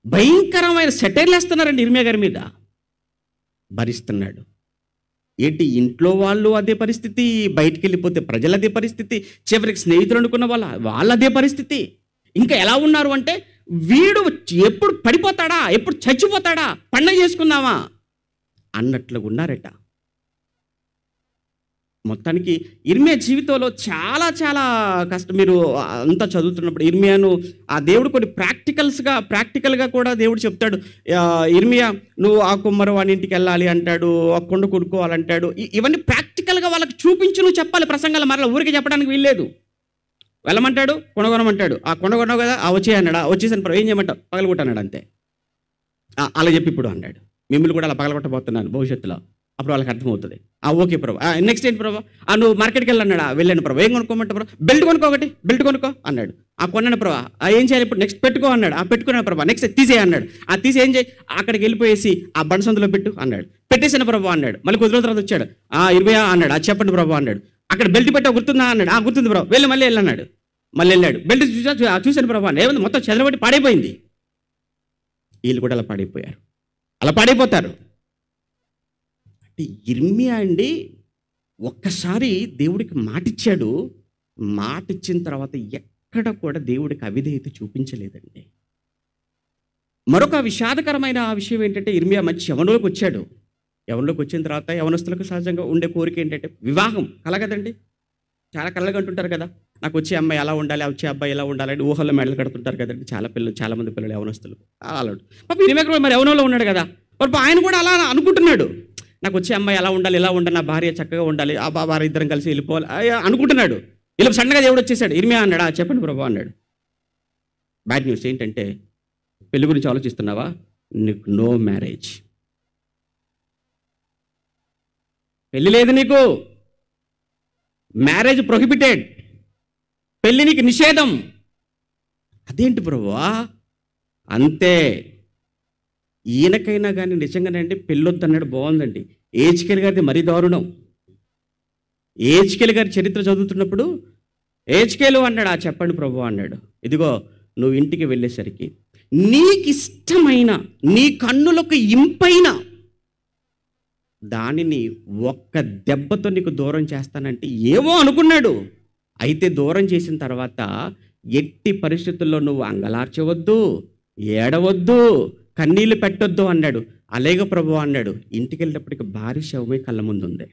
భయంకరమైన సెటైర్లు వేస్తున్నారండి ఇర్మియా గారి మీద. భరిస్తున్నాడు. ఏంటి, ఇంట్లో వాళ్ళు అదే పరిస్థితి, బయటికి వెళ్ళిపోతే ప్రజలు అదే పరిస్థితి, చివరికి స్నేహితులు అనుకున్న వాళ్ళు అదే పరిస్థితి. ఇంకా ఎలా ఉన్నారు అంటే, వీడు ఎప్పుడు పడిపోతాడా, ఎప్పుడు చచ్చిపోతాడా, పండగ చేసుకుందామా అన్నట్లుగా ఉన్నారట. మొత్తానికి ఇర్మియా జీవితంలో చాలా చాలా కష్టం. మీరు అంతా చదువుతున్నప్పుడు ఇర్మియాను ఆ దేవుడు కొన్ని ప్రాక్టికల్గా కూడా దేవుడు చెప్తాడు. ఇర్మియా, నువ్వు ఆ కుమ్మరు వాని ఇంటికి వెళ్ళాలి అంటాడు, ఆ కొండ కొనుక్కోవాలంటాడు. ఇవన్నీ ప్రాక్టికల్గా వాళ్ళకి చూపించి నువ్వు చెప్పాలి ప్రసంగాలు. మరలా ఊరికి చెప్పడానికి వీల్లేదు. వెళ్ళమంటాడు, కొనగొనమంటాడు. ఆ కొండ కదా, ఆ వచ్చే అన్నాడు, వచ్చేసాను, ఏం చేయమంటావు, పగలగొట్టన్నాడు, అంతే. అలా చెప్పి ఇప్పుడు అన్నాడు, మిమ్మల్ని కూడా అలా పగలగొట్టబోతున్నాను భవిష్యత్తులో. అప్పుడు వాళ్ళకి అర్థమవుతుంది. ఓకే ప్రభు, నెక్స్ట్ ఏంటి ప్రభు? నువ్వు మార్కెట్కి వెళ్ళన్నాడు, వెళ్ళాను ప్రభు. ఏం కొనుక్కోమంటావు ప్రభు? బెల్ట్ కొనుక్కో, ఒకటి బెల్ట్ కొనుక్కో అన్నాడు. కొన్నాను ప్రభు. ఏం చేయాలి ఇప్పుడు? నెక్స్ట్ పెట్టుకో అన్నాడు. పెట్టుకున్నాను ప్రభు. నెక్స్ట్ తీసే అన్నాడు. తీసి ఏం చేయి, అక్కడికి వెళ్ళిపోయేసి ఆ బండసందులో పెట్టు అన్నాడు. పెట్టేసాను ప్రభు అన్నాడు. మళ్ళీ కొద్ది రోజుల తర్వాత వచ్చాడు. ఇర్మియా అన్నాడు, చెప్పండి ప్రభు అన్నాడు. అక్కడ బెల్ట్ పెట్టా, గుర్తుందా అన్నాడు. గుర్తుంది ప్రభు. మళ్ళీ వెళ్ళన్నాడు. మళ్ళీ వెళ్ళాడు. బెల్ట్ చూశాను ప్రభు అన్నాడు. ఏముంది, మొత్తం చెదరబట్టి పాడైపోయింది. వీళ్ళు కూడా అలా పాడైపోయారు, అలా పాడైపోతారు. ఇర్మియా అండి ఒక్కసారి దేవుడికి మాటిచ్చాడు. మాటిచ్చిన తర్వాత ఎక్కడ కూడా దేవుడికి అవిధేయత చూపించలేదండి. మరొక విషాదకరమైన విషయం ఏంటంటే, ఇర్మియా మంచి యవనంలోకి వచ్చాడు. యవనంలోకి వచ్చిన తర్వాత యవనస్తులకు సహజంగా ఉండే కోరిక ఏంటంటే వివాహం. కల కదండి, చాలా కళ్ళగా అంటుంటారు కదా, నాకు వచ్చే అమ్మాయి ఎలా ఉండాలి, వచ్చే అబ్బాయి ఎలా ఉండాలని ఊహల్లో మెడలు కడుతుంటారు కదండి చాలా మంది పిల్లలు యవనస్తులు. అలా పాప ఇర్మియా మరి యవనంలో ఉన్నాడు కదా, మరి ఆయన కూడా అలా అనుకుంటున్నాడు. నాకు వచ్చే అమ్మాయి ఎలా ఉండాలి, ఇలా ఉండాలి, నా భార్య చక్కగా ఉండాలి, ఆ భార్య ఇద్దరం కలిసి వెళ్ళిపోవాలి అనుకుంటున్నాడు. ఇలా సడన్గా దేవుడు వచ్చేసాడు. ఇర్మియా అన్నాడు, చెప్పండి ప్రభు అన్నాడు. బ్యాడ్ న్యూస్ ఏంటంటే, పెళ్లి గురించి ఆలోచిస్తున్నావా, నీకు నో మ్యారేజ్, పెళ్లి లేదు నీకు, మ్యారేజ్ ప్రొహిబిటెడ్, పెళ్లి నీకు నిషేధం. అదేంటి ప్రభువా? అంతే. ఈయనకైనా కానీ నిజంగానండి పెళ్ళొద్దు అన్నాడు, బాగుందండి. ఏజ్కేల్ గారిది మరీ దారుణం. ఏజ్కేల్ గారి చరిత్ర చదువుతున్నప్పుడు ఏజ్కేలు అన్నాడు, చెప్పండి ప్రభు అన్నాడు. ఇదిగో నువ్వు ఇంటికి వెళ్ళేసరికి నీకు ఇష్టమైన, నీ కన్నులకు ఇంపైన దానిని ఒక్క దెబ్బతో నీకు దూరం చేస్తానంటే ఏమో అనుకున్నాడు. అయితే దూరం చేసిన తర్వాత ఎట్టి పరిస్థితుల్లో నువ్వు అంగలార్చవద్దు, ఏడవద్దు, కన్నీళ్లు పెట్టొద్దు అన్నాడు. అలాగే ప్రభు అన్నాడు. ఇంటికి వెళ్ళేటప్పటికి భారీ శవమే కళ్ళ ముందు ఉంది.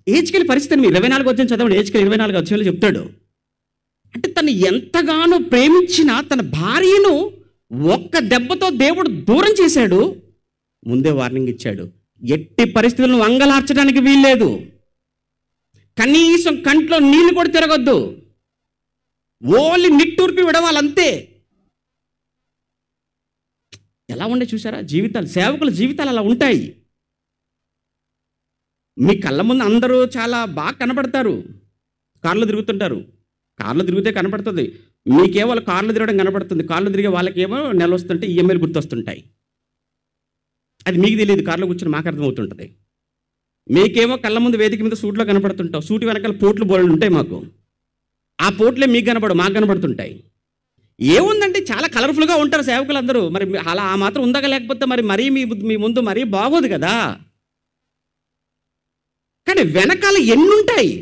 ఏజ్కేల్ పరిస్థితి మీరు 24 అధ్యాయం చదవండి. ఏజ్కేల్ 24 అధ్యాయంలో చెప్తాడు. అంటే తను ఎంతగానో ప్రేమించిన తన భార్యను ఒక్క దెబ్బతో దేవుడు దూరం చేశాడు. ముందే వార్నింగ్ ఇచ్చాడు, ఎట్టి పరిస్థితులను అంగలార్చడానికి వీల్లేదు, కనీసం కంట్లో నీళ్లు కూడా తిరగొద్దు, ఓన్లీ నిట్టూర్పి విడవాలంతే. ఎలా ఉండే చూసారా జీవితాలు, సేవకుల జీవితాలు అలా ఉంటాయి. మీ కళ్ళ ముందు అందరూ చాలా బాగా కనపడతారు, కార్లు తిరుగుతుంటారు, కార్లు తిరిగితే కనపడుతుంది. మీకేమో కార్లు తిరగడం కనపడుతుంది, కార్లు తిరిగే వాళ్ళకేమో నెల వస్తుంటే ఈఎంఐలు గుర్తొస్తుంటాయి. అది మీకు తెలియదు, కార్లో కూర్చొని మాకు అర్థమవుతుంటుంది. మీకేమో కళ్ళ ముందు వేదిక మీద సూట్లో కనపడుతుంటావు, సూటి వెనకాల పోట్లు బోళ్ళు ఉంటాయి మాకు, ఆ పోట్లే మీకు కనపడవు, మాకు కనపడుతుంటాయి. ఏముందంటే చాలా కలర్ఫుల్గా ఉంటారు సేవకులు అందరూ. మరి అలా ఆ మాత్రం ఉందగా, లేకపోతే మరీ మీ ముందు మరీ బాగోదు కదా. కానీ వెనకాల ఎన్నుంటాయి,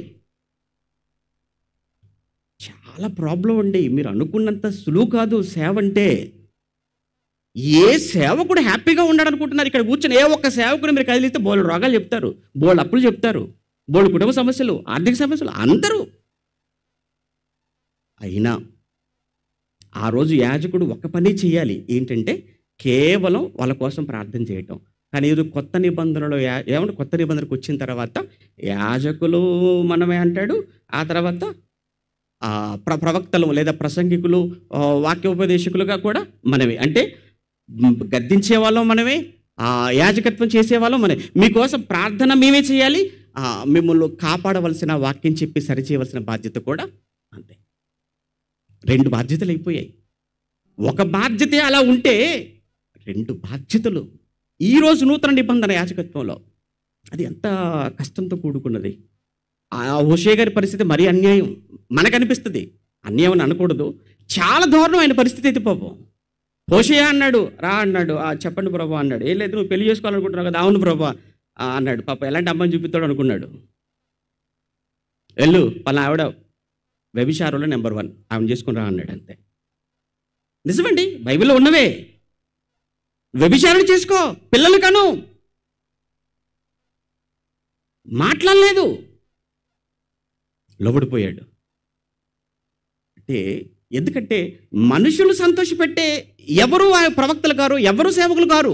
చాలా ప్రాబ్లం అండి. మీరు అనుకున్నంత సులువు కాదు సేవ అంటే. ఏ సేవకుడు హ్యాపీగా ఉన్నాడు అనుకుంటున్నారు? ఇక్కడ కూర్చొని ఏ ఒక్క సేవకుడు మీరు కదిలిస్తే బోళ్ళు రోగాలు చెప్తారు, బోళ్ళు అప్పులు చెప్తారు, బోళ్ళు కుటుంబ సమస్యలు, ఆర్థిక సమస్యలు, అందరూ. అయినా ఆ రోజు యాజకుడు ఒక పని చేయాలి, ఏంటంటే కేవలం వాళ్ళ కోసం ప్రార్థన చేయటం. కానీ ఇది కొత్త నిబంధనలో ఏమంటే కొత్త నిబంధనకు వచ్చిన తర్వాత యాజకులు మనమే అంటాడు, ఆ తర్వాత ప్రవక్తలు లేదా ప్రసంగికులు, వాక్యోపదేశకులుగా కూడా మనమే. అంటే గద్దించే వాళ్ళం మనమే, యాజకత్వం చేసేవాళ్ళం మనమే. మీకోసం ప్రార్థన మేమే చేయాలి, మిమ్మల్ని కాపాడవలసిన, వాక్యం చెప్పి సరిచేయవలసిన బాధ్యత కూడా అంతే. 2 బాధ్యతలు అయిపోయాయి. ఒక బాధ్యత అలా ఉంటే 2 బాధ్యతలు. ఈరోజు నూతన నిబంధన యాజకత్వంలో అది ఎంత కష్టంతో కూడుకున్నది. హోషే గారి పరిస్థితి మరీ అన్యాయం మనకు అనిపిస్తుంది, అన్యాయం అని అనకూడదు, చాలా దారుణం ఆయన పరిస్థితి అయితే. పాపం హోషేయ అన్నాడు, రా అన్నాడు, చెప్పండి ప్రభా అన్నాడు. ఏం లేదు, నువ్వు పెళ్లి చేసుకోవాలనుకుంటున్నావు కదా, అవును ప్రభా అన్నాడు. పాప ఎలాంటి అమ్మాయిని చూపిస్తాడు అనుకున్నాడు. వెళ్ళు, పలానా ఆవిడ వ్యభిచారంలో నెంబర్ 1, ఆమెను చేసుకుని రా అన్నాడు. అంతే. నిజమండి, బైబిల్లో ఉన్నవే. వ్యభిచారణ చేసుకో, పిల్లలు కను, మాట్లాడలేదు, లోబడిపోయాడు. అంటే ఎందుకంటే మనుషులు సంతోషపెట్టే ఎవరు ప్రవక్తలు గారు, ఎవరు సేవకులు గారు.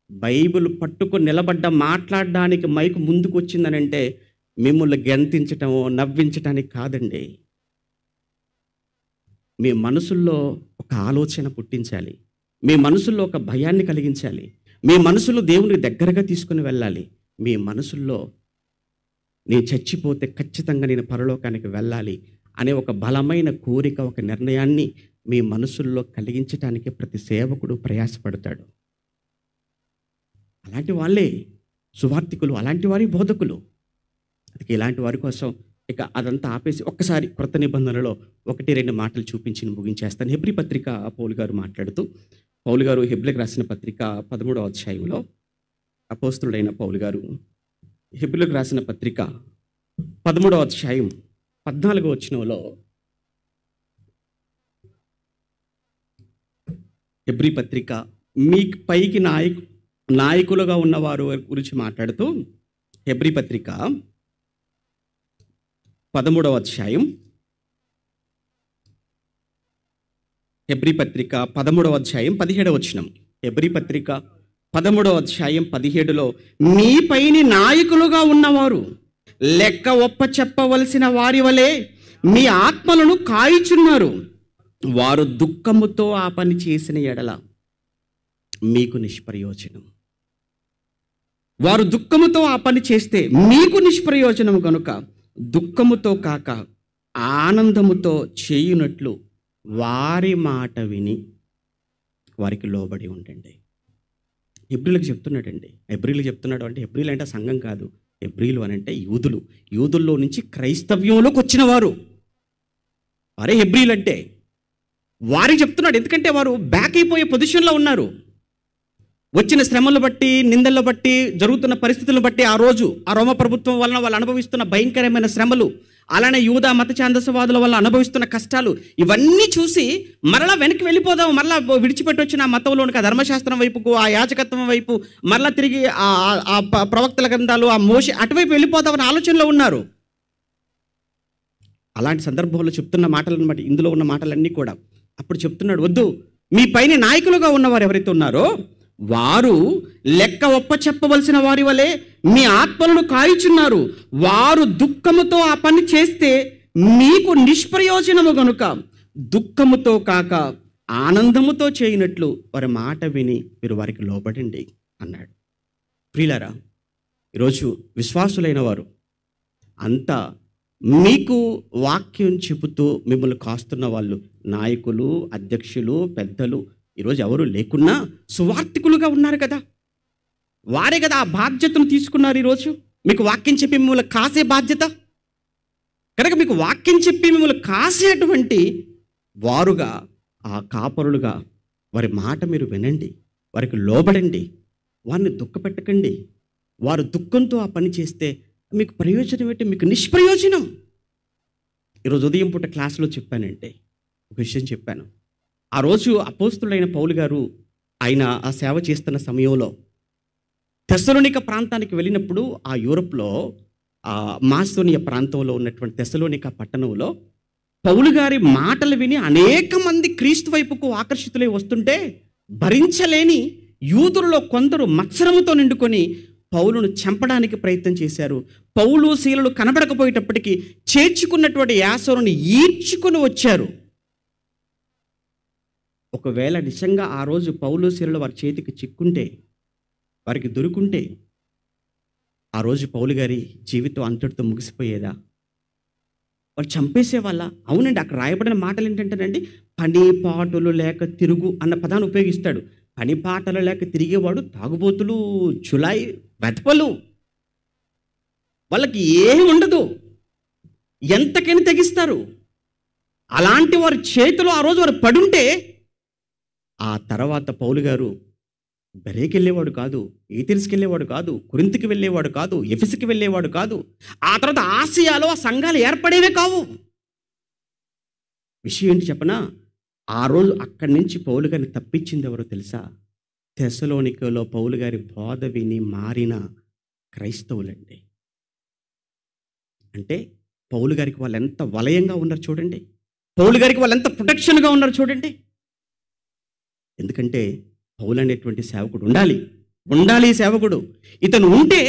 బైబిల్ పట్టుకొని నిలబడ్డ మాట్లాడడానికి మైకు ముందుకు వచ్చిందనంటే మిమ్మల్ని గెంతించటమో నవ్వించటానికి కాదండి. మీ మనసుల్లో ఒక ఆలోచన పుట్టించాలి, మీ మనసుల్లో ఒక భయాన్ని కలిగించాలి, మీ మనసులో దేవునికి దగ్గరగా తీసుకుని వెళ్ళాలి. మీ మనసుల్లో నేను చచ్చిపోతే ఖచ్చితంగా నేను పరలోకానికి వెళ్ళాలి అనే ఒక బలమైన కోరిక, ఒక నిర్ణయాన్ని మీ మనసుల్లో కలిగించటానికి ప్రతి సేవకుడు ప్రయాసపడతాడు. అలాంటి వాళ్ళే సువార్తికులు, అలాంటి వారి బోధకులు. అందుకే ఇలాంటి వారి కోసం ఇక అదంతా ఆపేసి ఒక్కసారి క్రొత్త నిబంధనలో 1-2 మాటలు చూపించి ముగించేస్తాను. హెబ్రీ పత్రిక పౌలు గారు మాట్లాడుతూ, పౌలు గారు హెబ్రీలకు రాసిన పత్రిక 13వ అధ్యాయంలో అపోస్తలుడైన పౌలు గారు హెబ్రీలకు రాసిన పత్రిక 13వ అధ్యాయం 14వ వచనంలో హెబ్రీ పత్రిక మీ పైకి నాయకులుగా ఉన్నవారు గురించి మాట్లాడుతూ హెబ్రీ పత్రిక 13వ అధ్యాయం హెబ్రీ పత్రిక 13వ అధ్యాయం 17వ వచనం. హెబ్రీ పత్రిక 13వ అధ్యాయం 17లో, మీపైని నాయకులుగా ఉన్నవారు లెక్క ఒప్ప చెప్పవలసిన వారి వలె మీ ఆత్మలను కాయిచున్నారు. వారు దుఃఖముతో ఆ పని చేసిన ఎడల మీకు నిష్ప్రయోజనం. వారు దుఃఖముతో ఆ పని చేస్తే మీకు నిష్ప్రయోజనం కనుక దుఃఖముతో కాక ఆనందముతో చేయునట్లు వారి మాట విని వారికి లోబడి ఉండండి. హెబ్రీలకు చెప్తున్నాడండి. హెబ్రీలు చెప్తున్నాడు అంటే, హెబ్రీలు అంటే సంఘం కాదు, హెబ్రీలు అని అంటే యూదులు. యూదుల్లో నుంచి క్రైస్తవ్యంలోకి వచ్చిన వారు వారే హెబ్రీలు అంటే. వారికి చెప్తున్నాడు, ఎందుకంటే వారు బ్యాక్ అయిపోయే పొజిషన్లో ఉన్నారు. వచ్చిన శ్రమలు బట్టి, నిందలను బట్టి, జరుగుతున్న పరిస్థితులను బట్టి, ఆ రోజు ఆ రోమ ప్రభుత్వం వలన వాళ్ళు అనుభవిస్తున్న భయంకరమైన శ్రమలు, అలానే యూదా మత ఛాందసవాదుల వల్ల అనుభవిస్తున్న కష్టాలు, ఇవన్నీ చూసి మరలా వెనక్కి వెళ్ళిపోదాం, మరలా విడిచిపెట్టి వచ్చిన ఆ మతంలోనికి, ఆ ధర్మశాస్త్రం వైపుకు, ఆ యాజకత్వం వైపు మరలా తిరిగి ఆ ప్రవక్తల గ్రంథాలు, ఆ మోషే అటువైపు వెళ్ళిపోదామని ఆలోచనలో ఉన్నారు. అలాంటి సందర్భంలో చెప్తున్న మాటలను బట్టి, ఇందులో ఉన్న మాటలన్నీ కూడా అప్పుడు చెప్తున్నాడు, వద్దు, మీ పైన నాయకులుగా ఉన్నవారు ఎవరైతే ఉన్నారో వారు లెక్క ఒప్ప చెప్పవలసిన వారి వలె మీ ఆత్మలను కాయిచున్నారు. వారు దుఃఖముతో ఆ పని చేస్తే మీకు నిష్ప్రయోజనము గనుక దుఃఖముతో కాక ఆనందముతో చేయనట్లు వారి మాట విని మీరు వారికి లోబడండి అన్నాడు. ప్రియులారా, ఈరోజు విశ్వాసులైన వారు అంతా మీకు వాక్యం చెబుతూ మిమ్మల్ని కాస్తున్న వాళ్ళు, నాయకులు, అధ్యక్షులు, పెద్దలు, ఈరోజు ఎవరు లేకున్నా సువార్థికులుగా ఉన్నారు కదా. వారే కదా ఆ బాధ్యతను తీసుకున్నారు. ఈరోజు మీకు వాక్యం చెప్పి మిమ్మల్ని కాసే బాధ్యత కనుక, మీకు వాక్యం చెప్పి మిమ్మల్ని కాసేటువంటి వారుగా, ఆ కాపరులుగా వారి మాట మీరు వినండి, వారికి లోబడండి, వారిని దుఃఖపెట్టకండి. వారు దుఃఖంతో ఆ పని చేస్తే మీకు ప్రయోజనం ఏంటి? మీకు నిష్ప్రయోజనం. ఈరోజు ఉదయం పూట క్లాసులో చెప్పానంటే ఒక విషయం చెప్పాను. ఆ రోజు అపోస్తులైన పౌలు గారు ఆయన ఆ సేవ చేస్తున్న సమయంలో తెస్సలోనిక ప్రాంతానికి వెళ్ళినప్పుడు, ఆ యూరప్లో మాసిదోనియా ప్రాంతంలో ఉన్నటువంటి తెస్సలోనిక పట్టణంలో పౌలు గారి మాటలు విని అనేక మంది క్రీస్తు వైపుకు ఆకర్షితులై వస్తుంటే భరించలేని యూదులలో కొందరు మత్సరముతో నిండుకొని పౌలును చంపడానికి ప్రయత్నం చేశారు. పౌలు శీలలు కనబడకపోయేటప్పటికీ చేర్చుకున్నటువంటి యాసోనుని ఈడ్చుకొని వచ్చారు. ఒకవేళ నిజంగా ఆ రోజు పౌలు శీలలు వారి చేతికి చిక్కుంటే, వారికి దొరుకుంటే, ఆ రోజు పౌలు గారి జీవితం అంతటితో ముగిసిపోయేదా? వారు చంపేసేవాళ్ళ? అవునండి, అక్కడ రాయబడిన మాటలు ఏంటంటేనండి, పని పాటలు లేక తిరుగు అన్న పదాన్ని ఉపయోగిస్తాడు. పని పాటలు లేక తిరిగేవాడు తాగుబోతులు, చులాయి, వెతపలు, వాళ్ళకి ఏమి ఉండదు, ఎంతకైనా తెగిస్తారు. అలాంటి వారి చేతిలో ఆ రోజు వారు పడుంటే, ఆ తర్వాత పౌలు గారు బెరేకి వెళ్ళేవాడు కాదు, ఏథెన్స్కి వెళ్ళేవాడు కాదు, కొరింథీకి వెళ్ళేవాడు కాదు, ఎఫెసుకి వెళ్ళేవాడు కాదు. ఆ తర్వాత ఆసియాలో ఆ సంఘాలు ఏర్పడేవే కావు. విషయం ఏంటి చెప్పనా? ఆ రోజు అక్కడి నుంచి పౌలు గారిని తప్పించింది ఎవరో తెలుసా? తెస్సలోనికలో పౌలు గారి బోధ విని మారిన క్రైస్తవులండి. అంటే పౌలు గారికి వాళ్ళు ఎంత వలయంగా ఉన్నారు చూడండి, పౌలు గారికి వాళ్ళు ఎంత ప్రొటెక్షన్గా ఉన్నారు చూడండి. ఎందుకంటే పౌలు అనేటువంటి సేవకుడు ఉండాలి. ఈ సేవకుడు ఇతను ఉంటే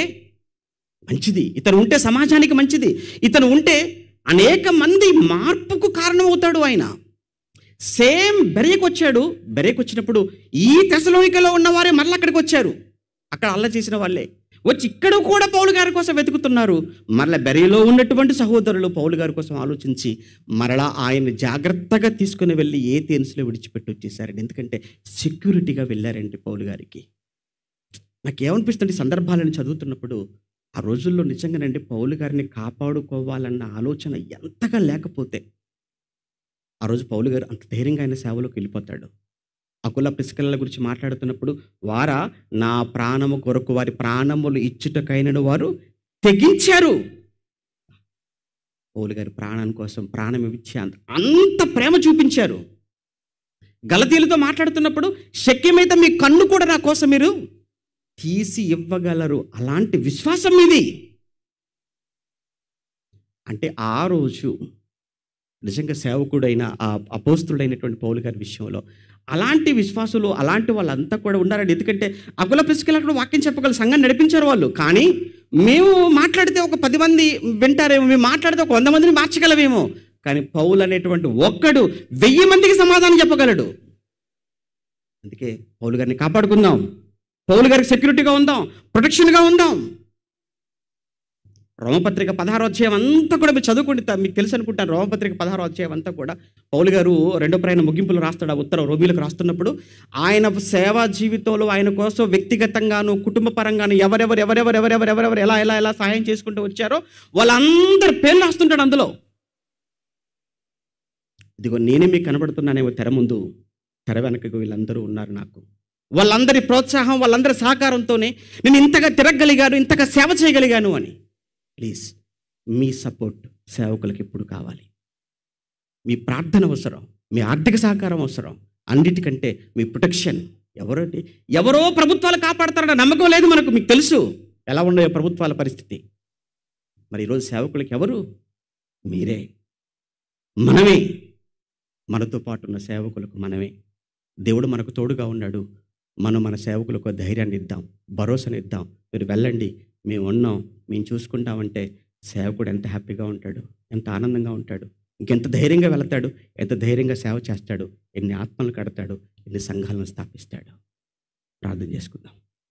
మంచిది, ఇతను ఉంటే సమాజానికి మంచిది, ఇతను ఉంటే అనేక మంది మార్పుకు కారణమవుతాడు. ఆయన సేమ్ బెరేకు వచ్చాడు. బెరేకు వచ్చినప్పుడు ఈ తెస్సలోనికలో ఉన్నవారే మరలా అక్కడికి వచ్చారు. అక్కడ అల్ల చేసిన వాళ్ళే వచ్చి ఇక్కడ కూడా పౌలు గారి కోసం వెతుకుతున్నారు. మరలా బెరేలో ఉన్నటువంటి సహోదరులు పౌలు గారి కోసం ఆలోచించి మరలా ఆయన జాగ్రత్తగా తీసుకుని వెళ్ళి ఏథెన్స్లో విడిచిపెట్టి వచ్చేసారండి. ఎందుకంటే సెక్యూరిటీగా వెళ్ళారండి పౌలు గారికి. నాకేమనిపిస్తుంది సందర్భాలను చదువుతున్నప్పుడు, ఆ రోజుల్లో నిజంగానండి పౌలు గారిని కాపాడుకోవాలన్న ఆలోచన ఎంతగా లేకపోతే ఆ రోజు పౌలు గారు అంత ధైర్యంగా ఆయన సేవలోకి వెళ్ళిపోతాడు. అకుల ప్రిస్కిల్లల గురించి మాట్లాడుతున్నప్పుడు, వారా నా ప్రాణము కొరకు వారి ప్రాణములు ఇచ్చుటకైనను వారు తెగించారు. పౌలు గారి ప్రాణం కోసం ప్రాణం ఇచ్చే అంత ప్రేమ చూపించారు. గలతీయులతో మాట్లాడుతున్నప్పుడు, శక్యమైతే మీ కన్ను కూడా నా కోసం మీరు తీసి ఇవ్వగలరు. అలాంటి విశ్వాసం ఇది. అంటే ఆ రోజు నిజంగా సేవకుడైన ఆ అపోస్తుడైనటువంటి పౌలు గారి విషయంలో అలాంటి విశ్వాసులు అలాంటి వాళ్ళంతా కూడా ఉన్నారండి. ఎందుకంటే అకుల ప్రిస్కిల అక్కడ వాక్యం చెప్పగల సంఘం నడిపించారు వాళ్ళు. కానీ మేము మాట్లాడితే ఒక 10 మంది వింటారేమో, మేము మాట్లాడితే ఒక 100 మందిని మార్చగలమేమో. కానీ పౌలు అనేటువంటి ఒక్కడు 1000 మందికి సమాధానం చెప్పగలడు. అందుకే పౌలు గారిని కాపాడుకుందాం, పౌలు గారికి సెక్యూరిటీగా ఉందాం, ప్రొటెక్షన్గా ఉందాం. రోమపత్రిక 16వ అధ్యాయం అంతా కూడా మీరు చదువుకుంటే మీకు తెలుసు అనుకుంటాను. రోమపత్రిక 16వ అధ్యాయం అంతా కూడా పౌలు గారు రెండో ప్రయాణ ముగింపులు రాస్తాడు. ఆ ఉత్తరం రోమీలకు రాస్తున్నప్పుడు ఆయన సేవా జీవితంలో ఆయన కోసం వ్యక్తిగతంగాను కుటుంబ పరంగాను ఎవరెవరు ఎలా సహాయం చేసుకుంటూ వచ్చారో వాళ్ళందరి పేర్లు రాస్తుంటాడు అందులో. ఇదిగో నేనే మీకు కనబడుతున్నానేమో తెర ముందు, తెర వెనకకు వీళ్ళందరూ ఉన్నారు. నాకు వాళ్ళందరి ప్రోత్సాహం, వాళ్ళందరి సహకారంతోనే నేను ఇంతగా తిరగగలిగాను, ఇంతగా సేవ చేయగలిగాను అని. ప్లీజ్ మీ సపోర్ట్ సేవకులకు ఎప్పుడు కావాలి. మీ ప్రార్థన అవసరం, మీ ఆర్థిక సహకారం అవసరం, అన్నిటికంటే మీ ప్రొటెక్షన్. ఎవరో ప్రభుత్వాలు కాపాడతారన్న నమ్మకం లేదు మనకు. మీకు తెలుసు ఎలా ఉన్నాయో ప్రభుత్వాల పరిస్థితి. మరి ఈరోజు సేవకులకు ఎవరు? మీరే, మనమే. మనతో పాటు ఉన్న సేవకులకు మనమే. దేవుడు మనకు తోడుగా ఉన్నాడు. మనం మన సేవకులకు ధైర్యాన్ని ఇద్దాం, భరోసాని ఇద్దాం. మీరు వెళ్ళండి, మేము ఉన్నాం, మేము చూసుకుంటామంటే సేవకుడు ఎంత హ్యాపీగా ఉంటాడు, ఎంత ఆనందంగా ఉంటాడు, ఇంకెంత ధైర్యంగా వెళతాడు, ఎంత ధైర్యంగా సేవ చేస్తాడు, ఎన్ని ఆత్మలు కడతాడు, ఎన్ని సంఘాలను స్థాపిస్తాడు. ప్రార్థన చేసుకుందాం.